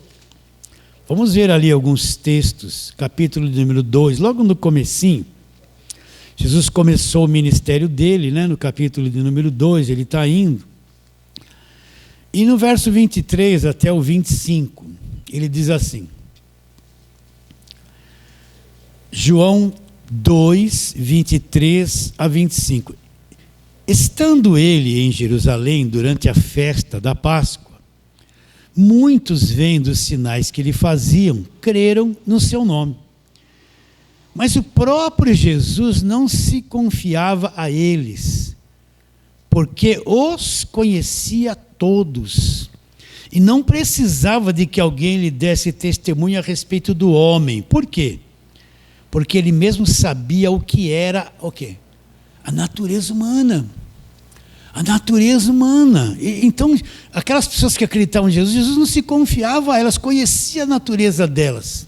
Vamos ver ali alguns textos, capítulo número 2, logo no comecinho. Jesus começou o ministério dele, né, no capítulo de número 2, ele está indo. E no verso 23 até o 25, ele diz assim, João 2, 23 a 25. Estando ele em Jerusalém durante a festa da Páscoa, muitos, vendo os sinais que lhe faziam, creram no seu nome. Mas o próprio Jesus não se confiava a eles, porque os conhecia todos, e não precisava de que alguém lhe desse testemunho a respeito do homem. Por quê? Porque ele mesmo sabia o que era, o quê? A natureza humana. A natureza humana. Então, aquelas pessoas que acreditavam em Jesus, Jesus não se confiava a elas, conhecia a natureza delas.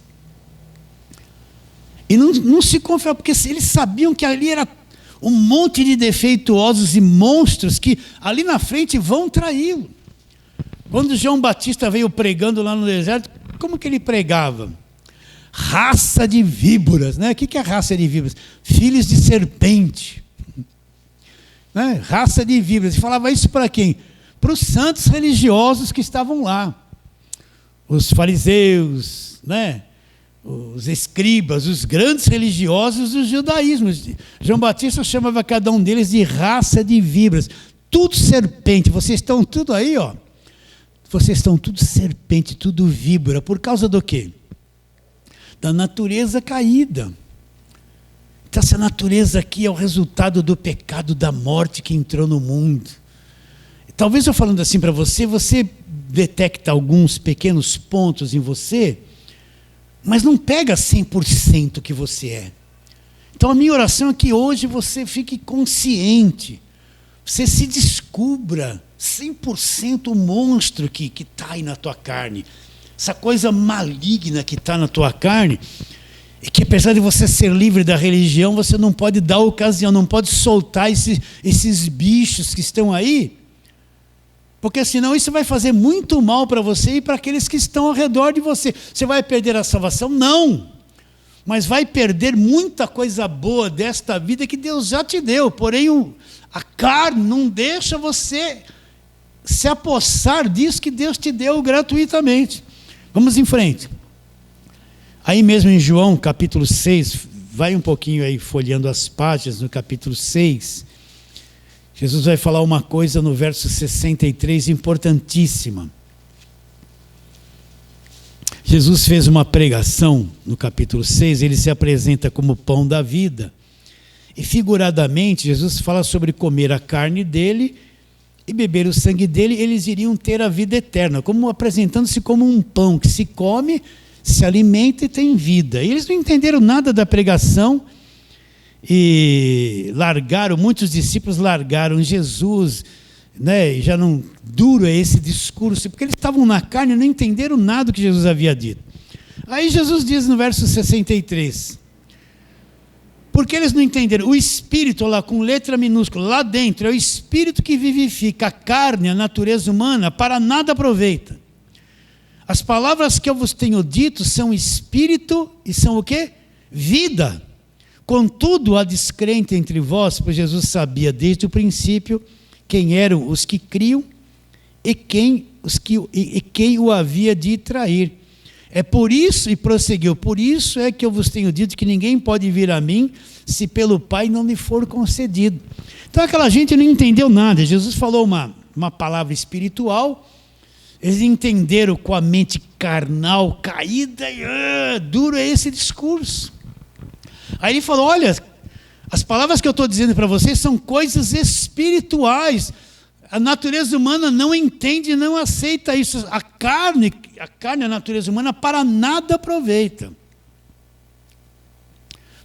E não se confiava, porque eles sabiam que ali era um monte de defeituosos e monstros que ali na frente vão traí-lo. Quando João Batista veio pregando lá no deserto, como que ele pregava? Raça de víboras, né? O que é raça de víboras? Filhos de serpente. Né? Raça de víboras. E falava isso para quem? Para os santos religiosos que estavam lá. Os fariseus, né? Os escribas, os grandes religiosos do judaísmo. João Batista chamava cada um deles de raça de víboras. Tudo serpente. Vocês estão tudo aí, ó. Vocês estão tudo serpente, tudo víbora. Por causa do quê? Da natureza caída. Então, essa natureza aqui é o resultado do pecado da morte que entrou no mundo. Talvez eu falando assim para você, você detecta alguns pequenos pontos em você, mas não pega 100% que você é. Então a minha oração é que hoje você fique consciente, você se descubra 100% o monstro que está aí na tua carne, essa coisa maligna que está na tua carne, e que apesar de você ser livre da religião, você não pode dar ocasião, não pode soltar esses bichos que estão aí, porque senão isso vai fazer muito mal para você e para aqueles que estão ao redor de você. Você vai perder a salvação? Não. Mas vai perder muita coisa boa desta vida que Deus já te deu. Porém, a carne não deixa você se apossar disso que Deus te deu gratuitamente. Vamos em frente. Aí mesmo em João, capítulo 6, vai um pouquinho aí folheando as páginas no capítulo 6. Jesus vai falar uma coisa no verso 63, importantíssima. Jesus fez uma pregação no capítulo 6, ele se apresenta como pão da vida. E figuradamente, Jesus fala sobre comer a carne dele e beber o sangue dele, eles iriam ter a vida eterna, como apresentando-se como um pão que se come, se alimenta e tem vida. E eles não entenderam nada da pregação e muitos discípulos largaram Jesus, né? E já não duro é esse discurso, porque eles estavam na carne e não entenderam nada do que Jesus havia dito. Aí Jesus diz no verso 63, porque eles não entenderam, o Espírito lá com letra minúscula, lá dentro é o Espírito que vivifica, a carne, a natureza humana, para nada aproveita. As palavras que eu vos tenho dito são Espírito e são o quê? Vida. Contudo, há descrente entre vós, pois Jesus sabia desde o princípio quem eram os que criam e quem o havia de trair. É por isso, e prosseguiu, por isso é que eu vos tenho dito que ninguém pode vir a mim se pelo Pai não lhe for concedido. Então aquela gente não entendeu nada. Jesus falou uma palavra espiritual, eles entenderam com a mente carnal, caída, e duro é esse discurso. Aí ele falou, olha, as palavras que eu estou dizendo para vocês são coisas espirituais. A natureza humana não entende, não aceita isso. A carne, a natureza humana, para nada aproveita.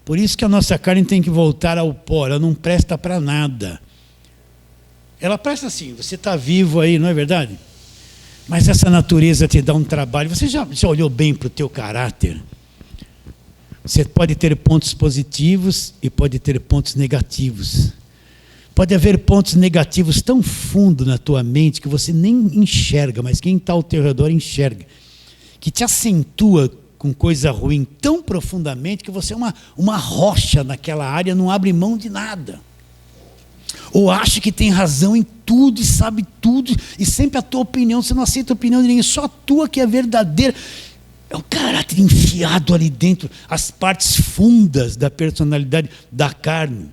Por isso que a nossa carne tem que voltar ao pó, ela não presta para nada. Ela presta assim, você está vivo aí, não é verdade? Mas essa natureza te dá um trabalho. Você já olhou bem para o teu caráter? Você pode ter pontos positivos e pode ter pontos negativos. Pode haver pontos negativos tão fundo na tua mente que você nem enxerga, mas quem está ao teu redor enxerga. Que te acentua com coisa ruim tão profundamente que você é uma rocha naquela área, não abre mão de nada. Ou acha que tem razão em tudo e sabe tudo, e sempre a tua opinião, você não aceita a opinião de ninguém, só a tua que é verdadeira. É o caráter enfiado ali dentro, as partes fundas da personalidade da carne.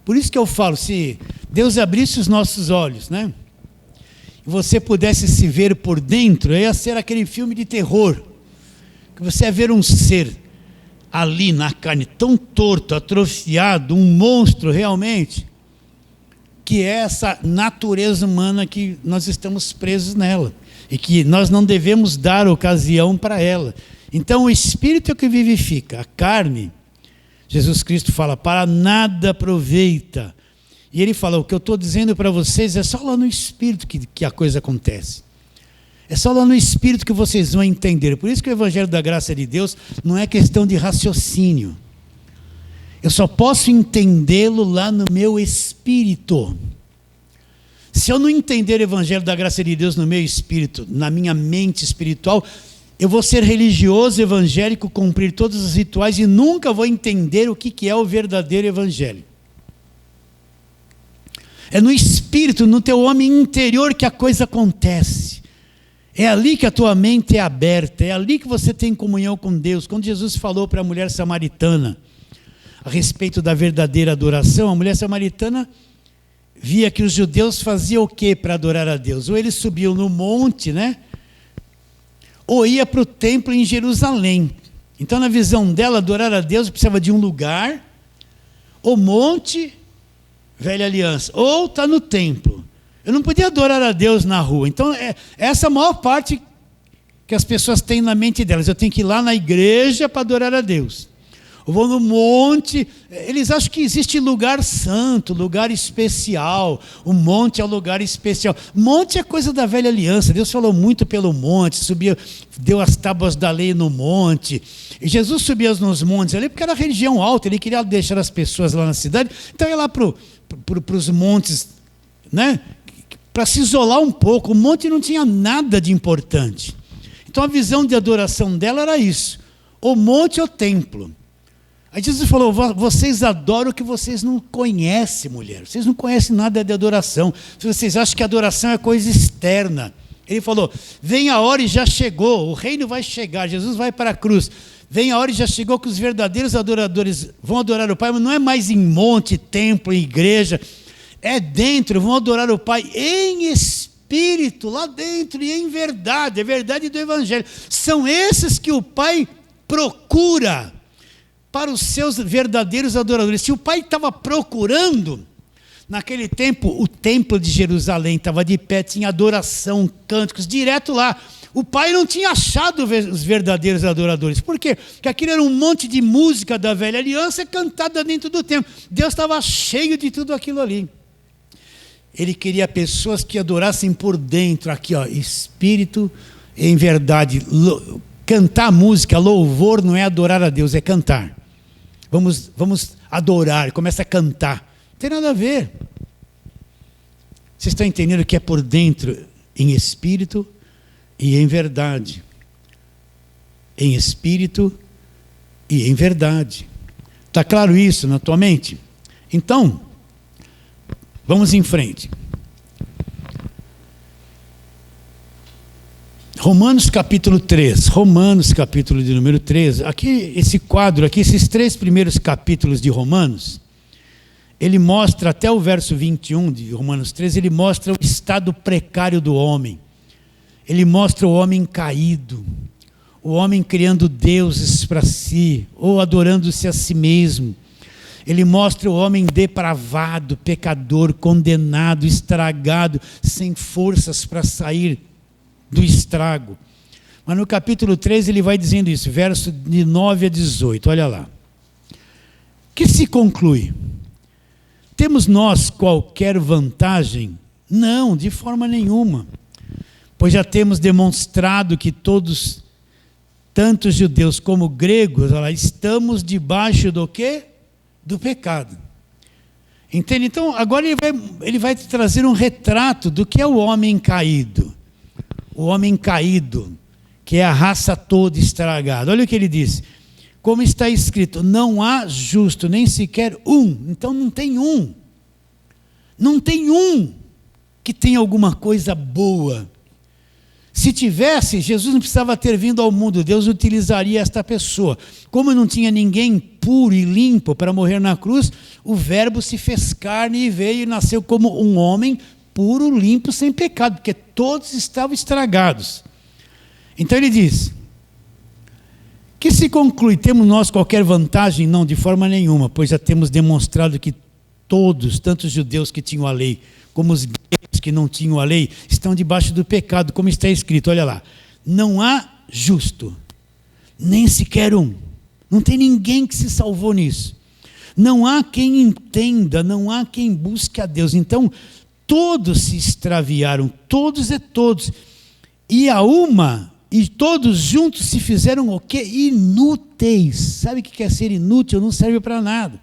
Por isso que eu falo, se Deus abrisse os nossos olhos, né? E você pudesse se ver por dentro, ia ser aquele filme de terror, que você ia ver um ser ali na carne, tão torto, atrofiado, um monstro realmente, que é essa natureza humana que nós estamos presos nela, e que nós não devemos dar ocasião para ela. Então o Espírito é o que vivifica, a carne, Jesus Cristo fala, para nada aproveita. E ele fala, o que eu estou dizendo para vocês é só lá no Espírito que a coisa acontece. É só lá no Espírito que vocês vão entender. Por isso que o Evangelho da Graça de Deus não é questão de raciocínio. Eu só posso entendê-lo lá no meu espírito. Se eu não entender o Evangelho da Graça de Deus no meu espírito, na minha mente espiritual, eu vou ser religioso, evangélico, cumprir todos os rituais e nunca vou entender o que é o verdadeiro Evangelho. É no espírito, no teu homem interior que a coisa acontece. É ali que a tua mente é aberta, é ali que você tem comunhão com Deus. Quando Jesus falou para a mulher samaritana a respeito da verdadeira adoração, a mulher samaritana via que os judeus faziam o que para adorar a Deus? Ou eles subiam no monte, né? Ou ia para o templo em Jerusalém. Então, na visão dela, adorar a Deus precisava de um lugar, o monte, velha aliança, ou está no templo. Eu não podia adorar a Deus na rua. Então, essa é a maior parte que as pessoas têm na mente delas. Eu tenho que ir lá na igreja para adorar a Deus. Eu vou no monte. Eles acham que existe lugar santo, lugar especial. O monte é um lugar especial. Monte é coisa da velha aliança. Deus falou muito pelo monte, subia, deu as tábuas da lei no monte. E Jesus subia nos montes ali porque era região alta. Ele queria deixar as pessoas lá na cidade. Então ia lá para os montes, né? Para se isolar um pouco. O monte não tinha nada de importante. Então a visão de adoração dela era isso. O monte é o templo. Aí Jesus falou, vocês adoram o que vocês não conhecem, mulher. Vocês não conhecem nada de adoração. Vocês acham que adoração é coisa externa. Ele falou, vem a hora e já chegou. O reino vai chegar. Jesus vai para a cruz. Vem a hora e já chegou que os verdadeiros adoradores vão adorar o Pai. Mas não é mais em monte, templo, em igreja. É dentro, vão adorar o Pai em espírito espírito, lá dentro, e em verdade, a verdade do Evangelho. São esses que o Pai procura para os seus verdadeiros adoradores. Se o Pai estava procurando, naquele tempo, o templo de Jerusalém estava de pé, tinha adoração, cânticos, direto lá. O Pai não tinha achado os verdadeiros adoradores. Por quê? Porque aquilo era um monte de música da velha aliança cantada dentro do templo. Deus estava cheio de tudo aquilo ali. Ele queria pessoas que adorassem por dentro, aqui, ó, espírito em verdade. Cantar música, louvor, não é adorar a Deus, é cantar. Vamos adorar, começa a cantar. Não tem nada a ver. Vocês estão entendendo que é por dentro, em espírito e em verdade. Em espírito e em verdade. Está claro isso na tua mente? Então, vamos em frente. Romanos capítulo 3. Romanos capítulo de número 3. Aqui, esse quadro aqui, esses 3 primeiros capítulos de Romanos, ele mostra, até o verso 21 de Romanos 3, ele mostra o estado precário do homem. Ele mostra o homem caído, o homem criando deuses para si, ou adorando-se a si mesmo. Ele mostra o homem depravado, pecador, condenado, estragado, sem forças para sair do estrago. Mas no capítulo 3 ele vai dizendo isso, verso de 9 a 18, olha lá. Que se conclui? Temos nós qualquer vantagem? Não, de forma nenhuma. Pois já temos demonstrado que todos, tanto judeus como gregos, olha lá, estamos debaixo do quê? Do pecado. Entende? Então, agora ele vai trazer um retrato do que é o homem caído. O homem caído, que é a raça toda estragada. Olha o que ele diz. Como está escrito, não há justo, nem sequer um. Então não tem um. Não tem um que tenha alguma coisa boa. Se tivesse, Jesus não precisava ter vindo ao mundo, Deus utilizaria esta pessoa. Como não tinha ninguém puro e limpo para morrer na cruz, o Verbo se fez carne e veio e nasceu como um homem puro, limpo, sem pecado, porque todos estavam estragados. Então ele diz, que se conclui, temos nós qualquer vantagem? Não, de forma nenhuma, pois já temos demonstrado que todos, tanto os judeus que tinham a lei, como os gregos que não tinham a lei, estão debaixo do pecado, como está escrito, olha lá, não há justo, nem sequer um, não tem ninguém que se salvou nisso, não há quem entenda, não há quem busque a Deus. Então, todos se extraviaram, todos é todos, e todos juntos se fizeram o quê? Inúteis. Sabe o que é ser inútil? Não serve para nada.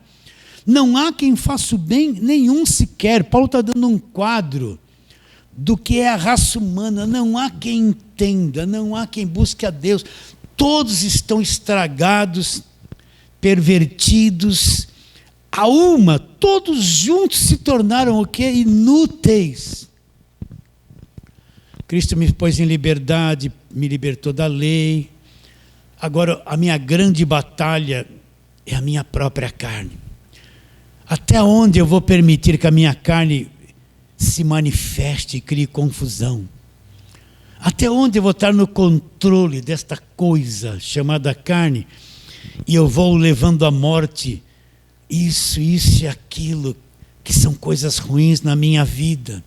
Não há quem faça o bem, nenhum sequer. Paulo está dando um quadro do que é a raça humana. Não há quem entenda, não há quem busque a Deus. Todos estão estragados, pervertidos. Todos juntos se tornaram o quê? Inúteis. Cristo me pôs em liberdade, me libertou da lei. Agora a minha grande batalha é a minha própria carne. Até onde eu vou permitir que a minha carne se manifeste e crie confusão? Até onde eu vou estar no controle desta coisa chamada carne e eu vou levando à morte isso e aquilo que são coisas ruins na minha vida?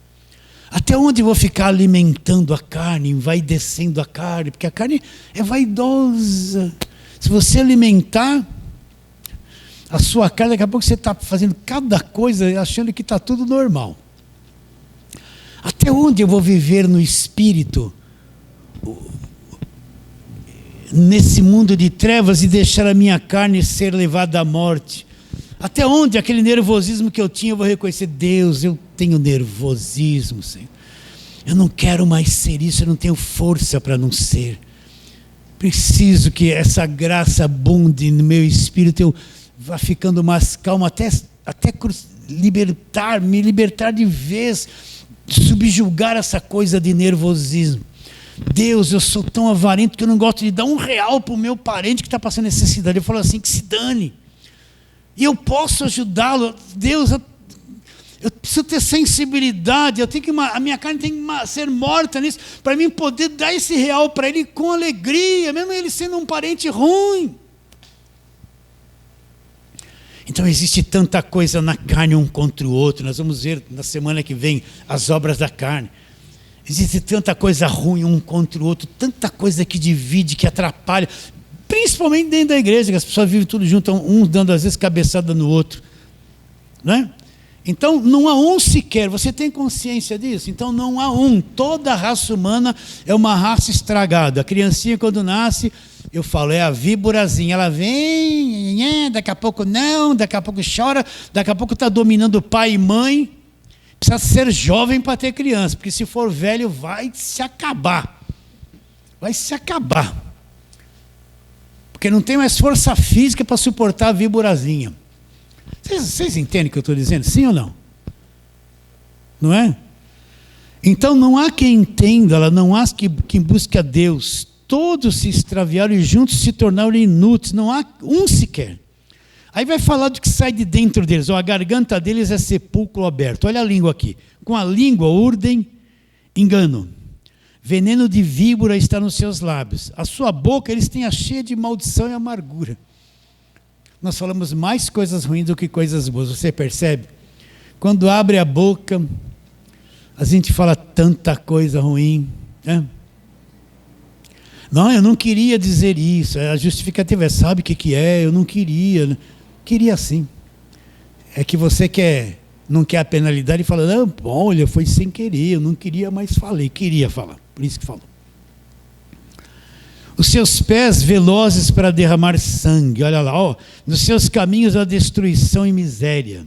Até onde eu vou ficar alimentando a carne, vai descendo a carne, porque a carne é vaidosa. Se você alimentar a sua carne, daqui a pouco você está fazendo cada coisa achando que está tudo normal. Até onde eu vou viver no espírito, nesse mundo de trevas, e deixar a minha carne ser levada à morte? Até onde aquele nervosismo que eu tinha, eu vou reconhecer, Deus, eu tenho nervosismo, Senhor. Eu não quero mais ser isso, eu não tenho força para não ser. Preciso que essa graça abunde no meu espírito, eu vá ficando mais calmo, até me libertar de vez, subjugar essa coisa de nervosismo. Deus, eu sou tão avarento que eu não gosto de dar R$1 para o meu parente que está passando necessidade. Eu falo assim, que se dane. E eu posso ajudá-lo. Deus, Eu preciso ter sensibilidade, a minha carne tem que ser morta nisso, para mim poder dar esse real para ele com alegria, mesmo ele sendo um parente ruim. Então existe tanta coisa na carne um contra o outro. Nós vamos ver na semana que vem as obras da carne. Existe tanta coisa ruim um contra o outro, tanta coisa que divide, que atrapalha, principalmente dentro da igreja, que as pessoas vivem tudo junto, um dando às vezes cabeçada no outro, não é? Então não há um sequer, você tem consciência disso? Então não há um, toda a raça humana é uma raça estragada. A criancinha quando nasce, eu falo, é a víborazinha, ela vem, daqui a pouco não, daqui a pouco chora, daqui a pouco está dominando pai e mãe. Precisa ser jovem para ter criança, porque se for velho vai se acabar. Vai se acabar. Porque não tem mais força física para suportar a víborazinha. Vocês entendem o que eu estou dizendo? Sim ou não? Não é? Então não há quem entenda, não há quem busque a Deus. Todos se extraviaram e juntos se tornaram inúteis. Não há um sequer. Aí vai falar do que sai de dentro deles. A garganta deles é sepulcro aberto. Olha a língua aqui. Com a língua urdem engano. Veneno de víbora está nos seus lábios. A sua boca eles têm a cheia de maldição e amargura. Nós falamos mais coisas ruins do que coisas boas. Você percebe? Quando abre a boca, a gente fala tanta coisa ruim. Né? Não, eu não queria dizer isso. A justificativa é, sabe o que é? Eu não queria. Queria sim. É que você não quer a penalidade e fala, não, olha, foi sem querer, eu não queria, mas falei, queria falar, por isso que falou. Os seus pés velozes para derramar sangue, olha lá, nos seus caminhos a destruição e miséria.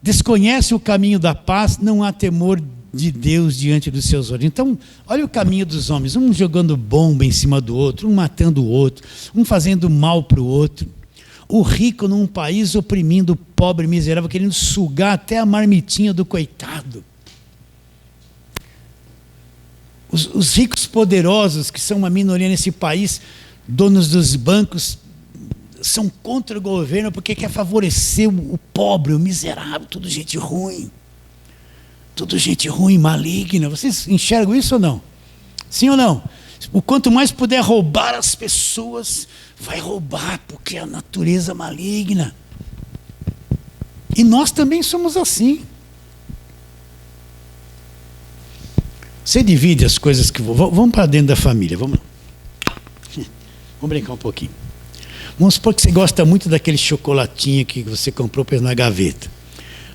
Desconhece o caminho da paz, não há temor de Deus diante dos seus olhos. Então, olha o caminho dos homens, um jogando bomba em cima do outro, um matando o outro, um fazendo mal para o outro. O rico num país oprimindo o pobre miserável, querendo sugar até a marmitinha do coitado. Os ricos poderosos, que são uma minoria nesse país, donos dos bancos, são contra o governo porque quer favorecer o pobre, o miserável, tudo gente ruim. Tudo gente ruim, maligna. Vocês enxergam isso ou não? Sim ou não? O quanto mais puder roubar as pessoas, vai roubar, porque é a natureza maligna. E nós também somos assim. Você divide as coisas que... Vamos para dentro da família, vamos brincar um pouquinho. Vamos supor que você gosta muito daquele chocolatinho que você comprou na gaveta.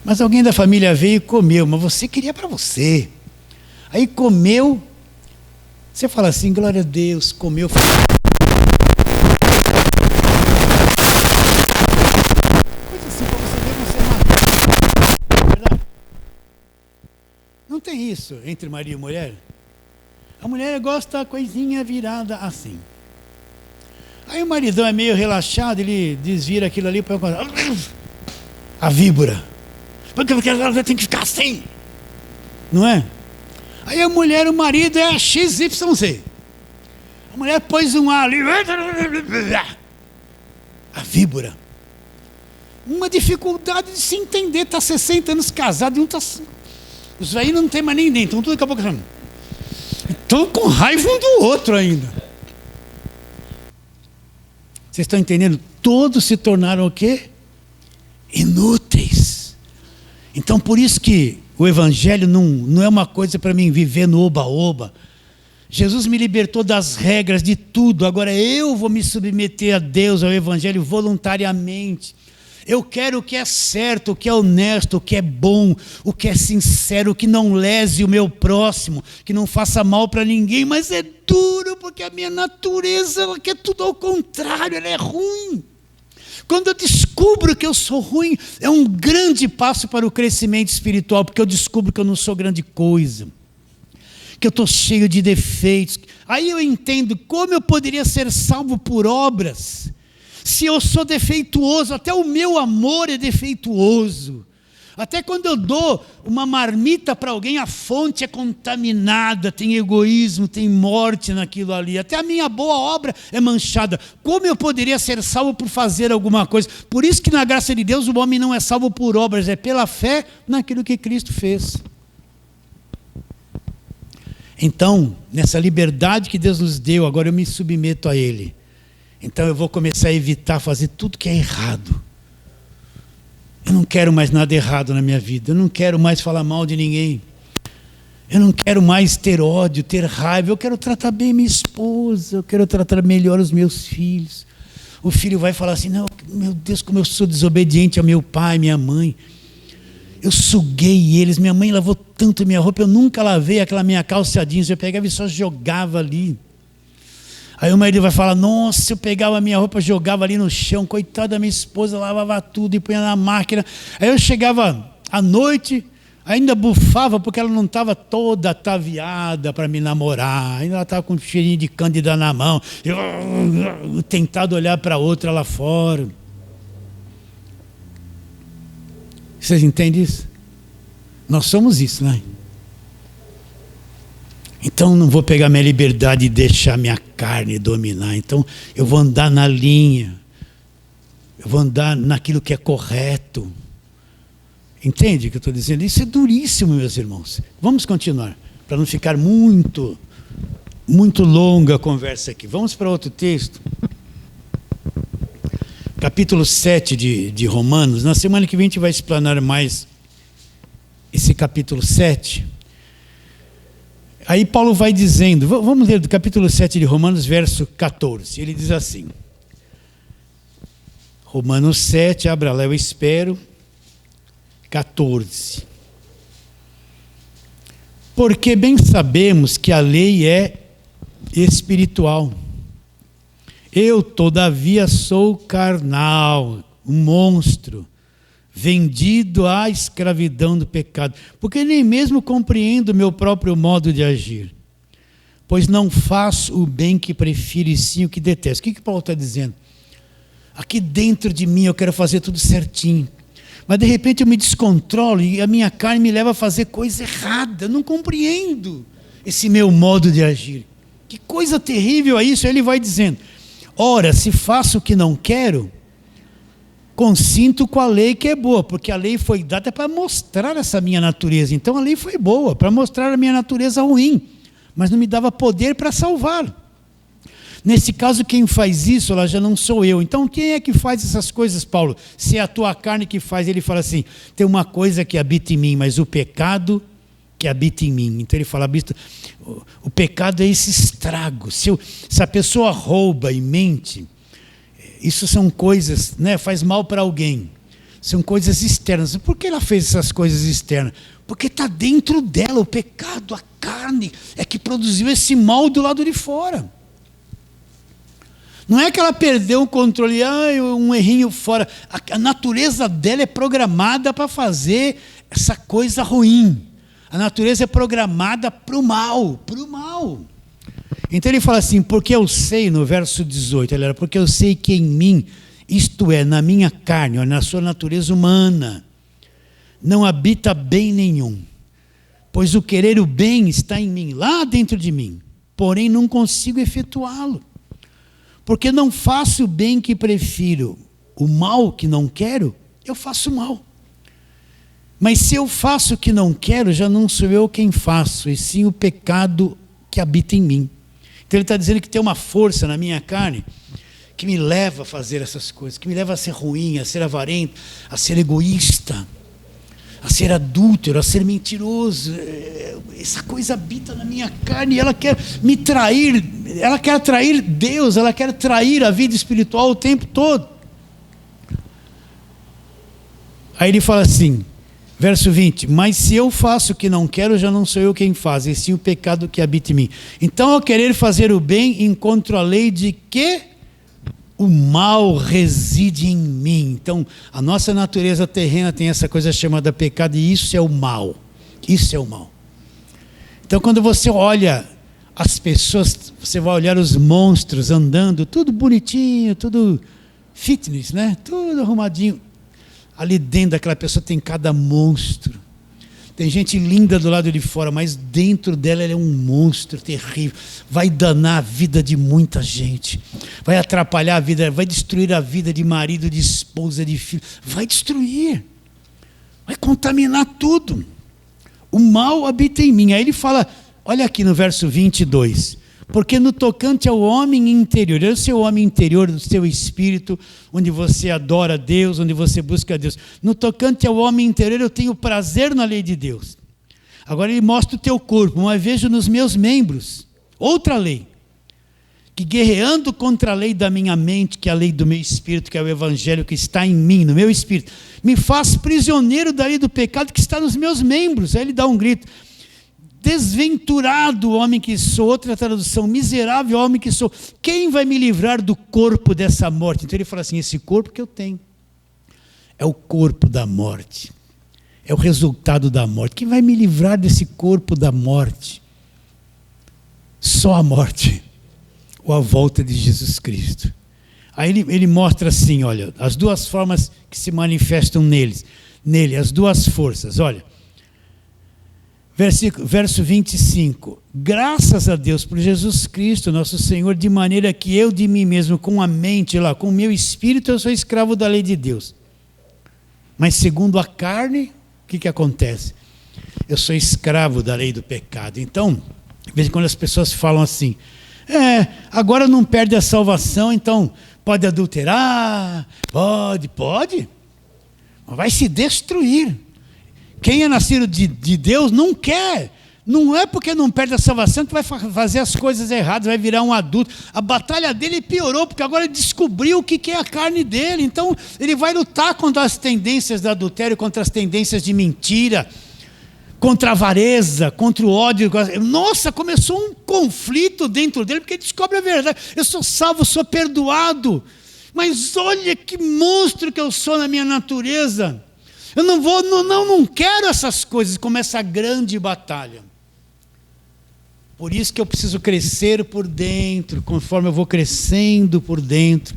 Mas alguém da família veio e comeu, mas você queria para você. Aí comeu, você fala assim, glória a Deus, comeu. Coisa assim para você ver você matar. Não é verdade? Não tem isso entre marido e mulher? A mulher gosta da coisinha virada assim. Aí o maridão é meio relaxado, ele desvira aquilo ali para a víbora. Porque ela tem que ficar assim. Não é? Aí a mulher, o marido é a XYZ. A mulher pôs um A ali. A víbora. Uma dificuldade de se entender. Está 60 anos casado e um está... Os velhos não tem mais nem dentro. Estão tudo daqui a pouco... Estão com raiva um do outro ainda. Vocês estão entendendo? Todos se tornaram o quê? Inúteis. Então por isso que o evangelho não é uma coisa para mim viver no oba-oba. Jesus me libertou das regras de tudo. Agora eu vou me submeter a Deus, ao evangelho voluntariamente. Eu quero o que é certo, o que é honesto, o que é bom, o que é sincero, o que não lese o meu próximo, que não faça mal para ninguém, mas é duro porque a minha natureza ela quer tudo ao contrário, ela é ruim. Quando eu descubro que eu sou ruim, é um grande passo para o crescimento espiritual, porque eu descubro que eu não sou grande coisa, que eu estou cheio de defeitos. Aí eu entendo como eu poderia ser salvo por obras, se eu sou defeituoso, até o meu amor é defeituoso. Até quando eu dou uma marmita para alguém, a fonte é contaminada, tem egoísmo, tem morte naquilo ali. Até a minha boa obra é manchada. Como eu poderia ser salvo por fazer alguma coisa? Por isso que na graça de Deus o homem não é salvo por obras, é pela fé naquilo que Cristo fez. Então, nessa liberdade que Deus nos deu, agora eu me submeto a Ele. Então eu vou começar a evitar fazer tudo que é errado. Eu não quero mais nada errado na minha vida. Eu não quero mais falar mal de ninguém. Eu não quero mais ter ódio, ter raiva. Eu quero tratar bem minha esposa. Eu quero tratar melhor os meus filhos. O filho vai falar assim, não, meu Deus, como eu sou desobediente ao meu pai, minha mãe. Eu suguei eles. Minha mãe lavou tanto minha roupa. Eu nunca lavei aquela minha calça jeans. Eu pegava e só jogava ali. Aí o marido vai falar, nossa, eu pegava a minha roupa, jogava ali no chão, coitada da minha esposa, lavava tudo e punha na máquina. Aí eu chegava à noite, ainda bufava, porque ela não estava toda ataviada para me namorar, ainda ela estava com um cheirinho de cândida na mão, eu tentado olhar para outra lá fora. Vocês entendem isso? Nós somos isso, né? Então não vou pegar minha liberdade e deixar minha carne dominar. Então eu vou andar na linha. Eu vou andar naquilo que é correto. Entende o que eu estou dizendo? Isso é duríssimo, meus irmãos. Vamos continuar, para não ficar muito longa a conversa aqui. Vamos para outro texto. Capítulo 7 de Romanos. Na semana que vem a gente vai explanar mais esse capítulo 7. Aí Paulo vai dizendo, vamos ler do capítulo 7 de Romanos, verso 14. Ele diz assim, Romanos 7, abra lá, eu espero, 14. Porque bem sabemos que a lei é espiritual. Eu, todavia, sou carnal, um monstro, vendido à escravidão do pecado, porque nem mesmo compreendo o meu próprio modo de agir, pois não faço o bem que prefiro e sim o que detesto. O que Paulo está dizendo? Aqui dentro de mim eu quero fazer tudo certinho, mas de repente eu me descontrolo e a minha carne me leva a fazer coisa errada. Eu não compreendo esse meu modo de agir. Que coisa terrível é isso. Aí ele vai dizendo, ora, se faço o que não quero, consinto com a lei que é boa, porque a lei foi dada para mostrar essa minha natureza. Então a lei foi boa, para mostrar a minha natureza ruim, mas não me dava poder para salvar. Nesse caso, quem faz isso, ela já não sou eu. Então quem é que faz essas coisas, Paulo? Se é a tua carne que faz, ele fala assim, tem uma coisa que habita em mim, mas o pecado que habita em mim. Então ele fala, o pecado é esse estrago. Se a pessoa rouba e mente, isso são coisas, né, faz mal para alguém. São coisas externas. Por que ela fez essas coisas externas? Porque está dentro dela o pecado, a carne é que produziu esse mal do lado de fora. Não é que ela perdeu o controle, um errinho fora. A natureza dela é programada para fazer essa coisa ruim. A natureza é programada para o mal, Então ele fala assim, porque eu sei, no verso 18, porque eu sei que em mim, isto é, na minha carne, ou na sua natureza humana, não habita bem nenhum, pois o querer o bem está em mim, lá dentro de mim, porém não consigo efetuá-lo, porque não faço o bem que prefiro, o mal que não quero, eu faço mal. Mas se eu faço o que não quero, já não sou eu quem faço, e sim o pecado que habita em mim. Então ele está dizendo que tem uma força na minha carne que me leva a fazer essas coisas, que me leva a ser ruim, a ser avarento, a ser egoísta, a ser adúltero, a ser mentiroso. Essa coisa habita na minha carne e ela quer me trair, ela quer trair Deus, ela quer trair a vida espiritual o tempo todo. Aí ele fala assim, verso 20, mas se eu faço o que não quero, já não sou eu quem faz, e sim o pecado que habita em mim. Então, ao querer fazer o bem, encontro a lei de que o mal reside em mim. Então, a nossa natureza terrena tem essa coisa chamada pecado, e isso é o mal. Isso é o mal. Então, quando você olha as pessoas, você vai olhar os monstros andando, tudo bonitinho, tudo fitness, né? Tudo arrumadinho. Ali dentro daquela pessoa tem cada monstro. Tem gente linda do lado de fora, mas dentro dela ela é um monstro terrível. Vai danar a vida de muita gente. Vai atrapalhar a vida, vai destruir a vida de marido, de esposa, de filho. Vai destruir. Vai contaminar tudo. O mal habita em mim. Aí ele fala, olha aqui no verso 22. Porque no tocante ao homem interior, é o seu homem interior, do seu espírito, onde você adora a Deus, onde você busca a Deus. No tocante ao homem interior, eu tenho prazer na lei de Deus. Agora ele mostra o teu corpo, mas vejo nos meus membros outra lei, que guerreando contra a lei da minha mente, que é a lei do meu espírito, que é o evangelho que está em mim, no meu espírito, me faz prisioneiro da lei do pecado que está nos meus membros. Aí ele dá um grito. Desventurado homem que sou, outra tradução, miserável homem que sou, quem vai me livrar do corpo dessa morte? Então ele fala assim, esse corpo que eu tenho é o corpo da morte, é o resultado da morte. Quem vai me livrar desse corpo da morte? Só a morte, ou a volta de Jesus Cristo. Aí ele mostra assim, olha, as duas formas que se manifestam nele, as duas forças, olha. Verso 25, graças a Deus por Jesus Cristo, nosso Senhor, de maneira que eu de mim mesmo, com a mente, com o meu espírito, eu sou escravo da lei de Deus. Mas segundo a carne, o que acontece? Eu sou escravo da lei do pecado. Então, de vez em quando as pessoas falam assim, agora não perde a salvação, então pode adulterar, pode, mas vai se destruir. Quem é nascido de Deus não quer. Não é porque não perde a salvação que vai fazer as coisas erradas, vai virar um adulto. A batalha dele piorou, porque agora ele descobriu o que é a carne dele. Então, ele vai lutar contra as tendências do adultério, contra as tendências de mentira, contra a avareza, contra o ódio. Nossa, começou um conflito dentro dele, porque ele descobre a verdade. Eu sou salvo, sou perdoado. Mas olha que monstro que eu sou na minha natureza. Eu não quero essas coisas. Começa a grande batalha. Por isso que eu preciso crescer por dentro. Conforme eu vou crescendo por dentro,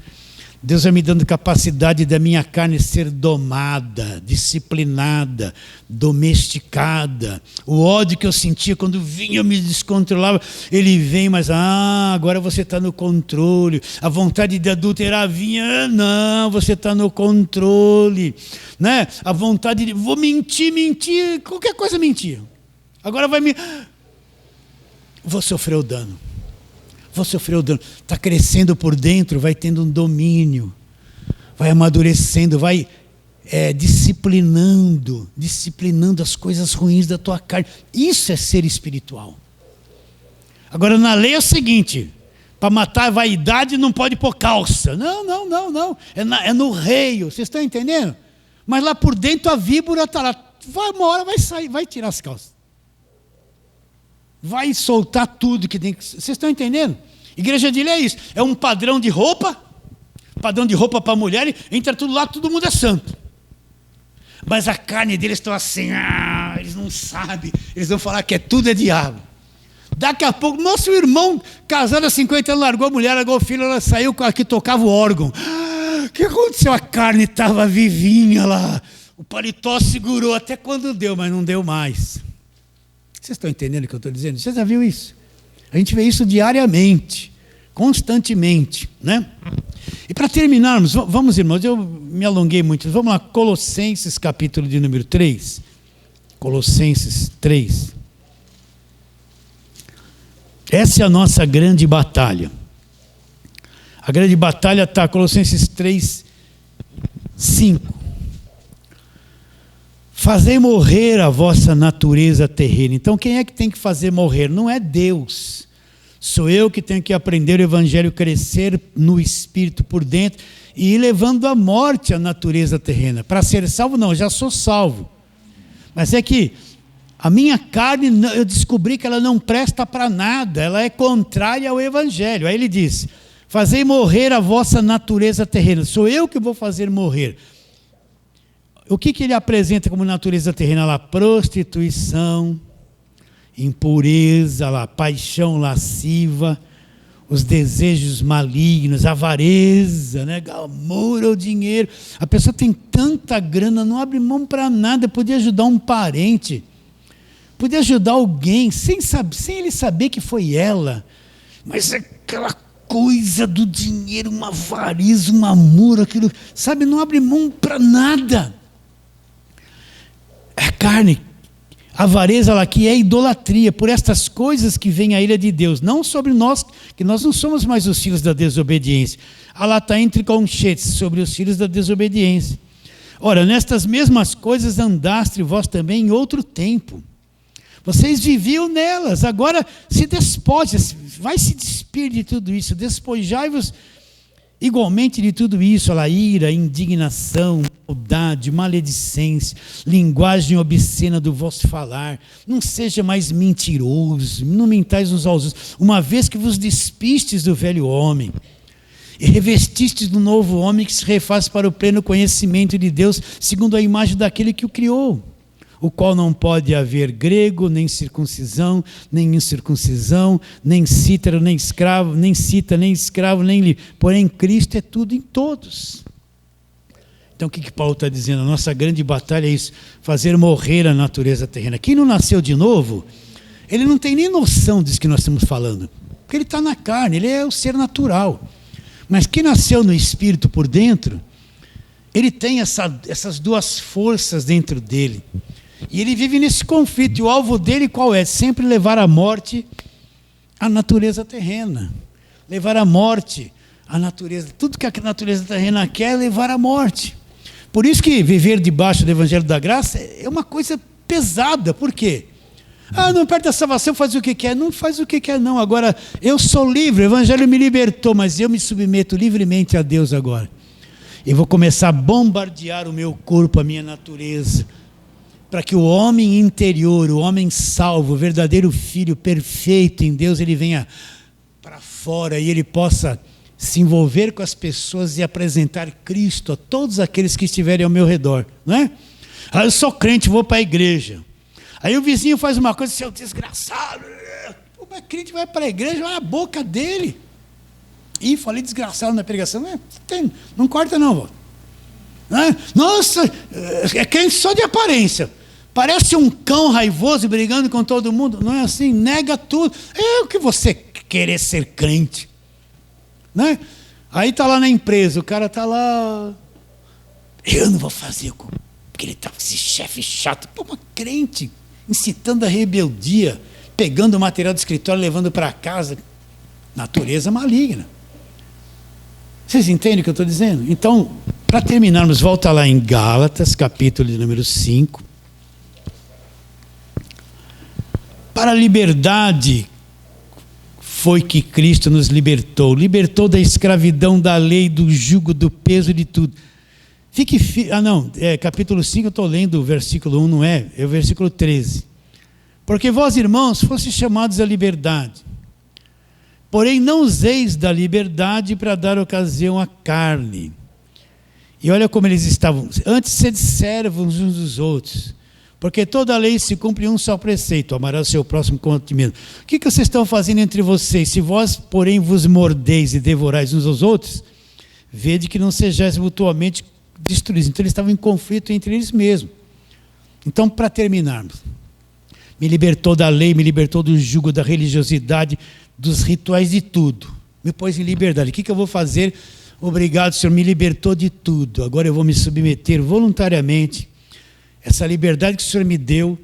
Deus vai me dando capacidade da minha carne ser domada, disciplinada, domesticada. O ódio que eu sentia quando vinha, eu me descontrolava. Ele vem, mas agora você está no controle. A vontade de adulterar vinha, não, você está no controle. Né? A vontade de, vou mentir, qualquer coisa mentir. Agora vai me... Vou sofrer o dano. Está crescendo por dentro, vai tendo um domínio, vai amadurecendo, vai disciplinando as coisas ruins da tua carne. Isso é ser espiritual. Agora, na lei é o seguinte, para matar a vaidade não pode pôr calça. Não. É no reio, vocês estão entendendo? Mas lá por dentro a víbora está lá. Uma hora vai sair, vai tirar as calças. Vai soltar tudo que tem que... Vocês estão entendendo? Igreja de lei é isso. É um padrão de roupa para a mulher, entra tudo lá, todo mundo é santo. Mas a carne deles está assim, eles não sabem, eles vão falar que tudo é diabo. Daqui a pouco, nosso irmão, casado há 50 anos, largou a mulher, largou o filho, ela saiu que tocava o órgão. O que aconteceu? A carne estava vivinha lá. O paletó segurou até quando deu, mas não deu mais. Vocês estão entendendo o que eu estou dizendo? Você já viu isso? A gente vê isso diariamente, constantemente, né? E para terminarmos, vamos, irmãos, eu me alonguei muito, vamos lá, Colossenses, capítulo de número 3. Colossenses 3. Essa é a nossa grande batalha. A grande batalha está, Colossenses 3, 5. Fazei morrer a vossa natureza terrena. Então quem é que tem que fazer morrer? Não é Deus. Sou eu que tenho que aprender o evangelho, crescer no espírito por dentro e ir levando à morte a natureza terrena. Para ser salvo, não, eu já sou salvo. Mas é que a minha carne, eu descobri que ela não presta para nada, ela é contrária ao evangelho. Aí ele diz, fazei morrer a vossa natureza terrena. Sou eu que vou fazer morrer. O que ele apresenta como natureza terrena lá? Prostituição, impureza, paixão lasciva, os desejos malignos, a avareza, né? Amor ao dinheiro. A pessoa tem tanta grana, não abre mão para nada, podia ajudar um parente, podia ajudar alguém, sem ele saber que foi ela, mas aquela coisa do dinheiro, uma avareza, um amor, aquilo, sabe, não abre mão para nada. É carne. A avareza ela aqui é idolatria, por estas coisas que vem a ira de Deus, não sobre nós, que nós não somos mais os filhos da desobediência. Ela está entre conchetes sobre os filhos da desobediência. Ora, nestas mesmas coisas andaste vós também em outro tempo. Vocês viviam nelas, agora se despoje, vai se despir de tudo isso, despojai-vos igualmente de tudo isso, a ira, indignação, maldade, maledicência, linguagem obscena do vosso falar. Não seja mais mentiroso, não mentais uns aos outros, uma vez que vos despistes do velho homem e revestistes do novo homem que se refaz para o pleno conhecimento de Deus, segundo a imagem daquele que o criou, o qual não pode haver grego, nem circuncisão, nem incircuncisão, nem cítaro, nem escravo, nem cita, nem escravo, nem livre. Porém, Cristo é tudo em todos. Então, o que Paulo está dizendo? A nossa grande batalha é isso, fazer morrer a natureza terrena. Quem não nasceu de novo, ele não tem nem noção disso que nós estamos falando, porque ele está na carne, ele é o ser natural. Mas quem nasceu no Espírito por dentro, ele tem essas duas forças dentro dele. E ele vive nesse conflito, e o alvo dele qual é? Sempre levar à morte a natureza terrena. Levar à morte a natureza, tudo que a natureza terrena quer é levar à morte. Por isso que viver debaixo do Evangelho da Graça é uma coisa pesada. Por quê? Não perde a salvação, faz o que quer. Não faz o que quer não. Agora, eu sou livre, o Evangelho me libertou, mas eu me submeto livremente a Deus agora. E vou começar a bombardear o meu corpo, a minha natureza, para que o homem interior, o homem salvo, o verdadeiro filho perfeito em Deus, ele venha para fora e ele possa se envolver com as pessoas e apresentar Cristo a todos aqueles que estiverem ao meu redor, não é? Eu sou crente, vou para a igreja. Aí o vizinho faz uma coisa, seu desgraçado, o crente vai para a igreja, olha a boca dele. Ih, falei desgraçado na pregação, não corta não, vô. Nossa, é crente só de aparência. Parece um cão raivoso brigando com todo mundo. Não é assim, nega tudo. É o que você querer ser crente, né? Aí está lá na empresa, o cara está lá, eu não vou fazer, porque ele está com esse chefe chato. Pô, uma crente, incitando a rebeldia, pegando o material do escritório, levando para casa. Natureza maligna. Vocês entendem o que eu estou dizendo? Então, para terminarmos, volta lá em Gálatas, capítulo de número 5. Para a liberdade foi que Cristo nos libertou. Libertou da escravidão, da lei, do jugo, do peso, de tudo. Capítulo 5, eu estou lendo o versículo 1, não é? É o versículo 13. Porque vós, irmãos, fostes chamados à liberdade. Porém, não useis da liberdade para dar ocasião à carne. E olha como eles estavam. Antes sede servos uns dos outros. Porque toda a lei se cumpre em um só preceito: amarás o seu próximo como a ti mesmo. O que vocês estão fazendo entre vocês? Se vós, porém, vos mordeis e devorais uns aos outros, vede que não sejais mutuamente destruídos. Então eles estavam em conflito entre eles mesmos. Então, para terminarmos, me libertou da lei, me libertou do jugo, da religiosidade, dos rituais, de tudo. Me pôs em liberdade. O que eu vou fazer? Obrigado, Senhor, me libertou de tudo. Agora eu vou me submeter voluntariamente. Essa liberdade que o Senhor me deu,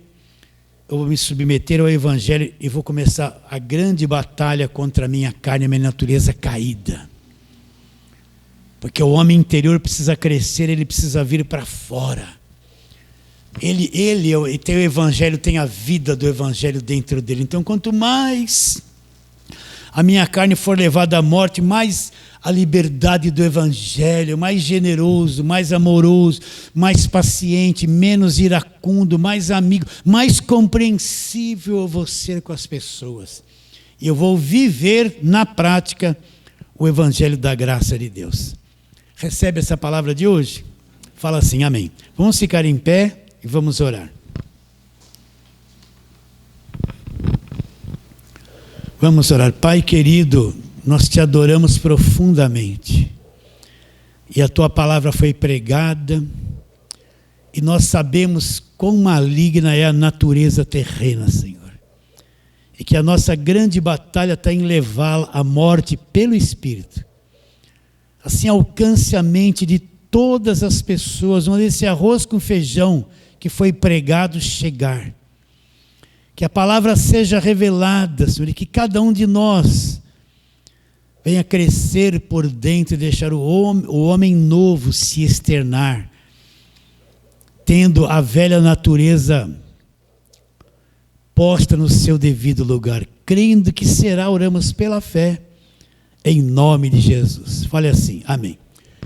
eu vou me submeter ao Evangelho e vou começar a grande batalha contra a minha carne, a minha natureza caída. Porque o homem interior precisa crescer, ele precisa vir para fora. Ele tem o Evangelho, tem a vida do Evangelho dentro dele. Então, quanto mais a minha carne for levada à morte, mais a liberdade do Evangelho, mais generoso, mais amoroso, mais paciente, menos iracundo, mais amigo, mais compreensível eu vou ser com as pessoas. E eu vou viver na prática o Evangelho da graça de Deus. Recebe essa palavra de hoje? Fala assim, amém. Vamos ficar em pé e vamos orar. Vamos orar. Pai querido, nós te adoramos profundamente. E a tua palavra foi pregada, e nós sabemos quão maligna é a natureza terrena, Senhor. E que a nossa grande batalha está em levá-la à morte pelo Espírito. Assim alcance a mente de todas as pessoas, onde esse arroz com feijão que foi pregado chegar. Que a palavra seja revelada, Senhor, e que cada um de nós venha crescer por dentro e deixar o homem novo se externar, tendo a velha natureza posta no seu devido lugar, crendo que será, oramos pela fé, em nome de Jesus. Fale assim, amém.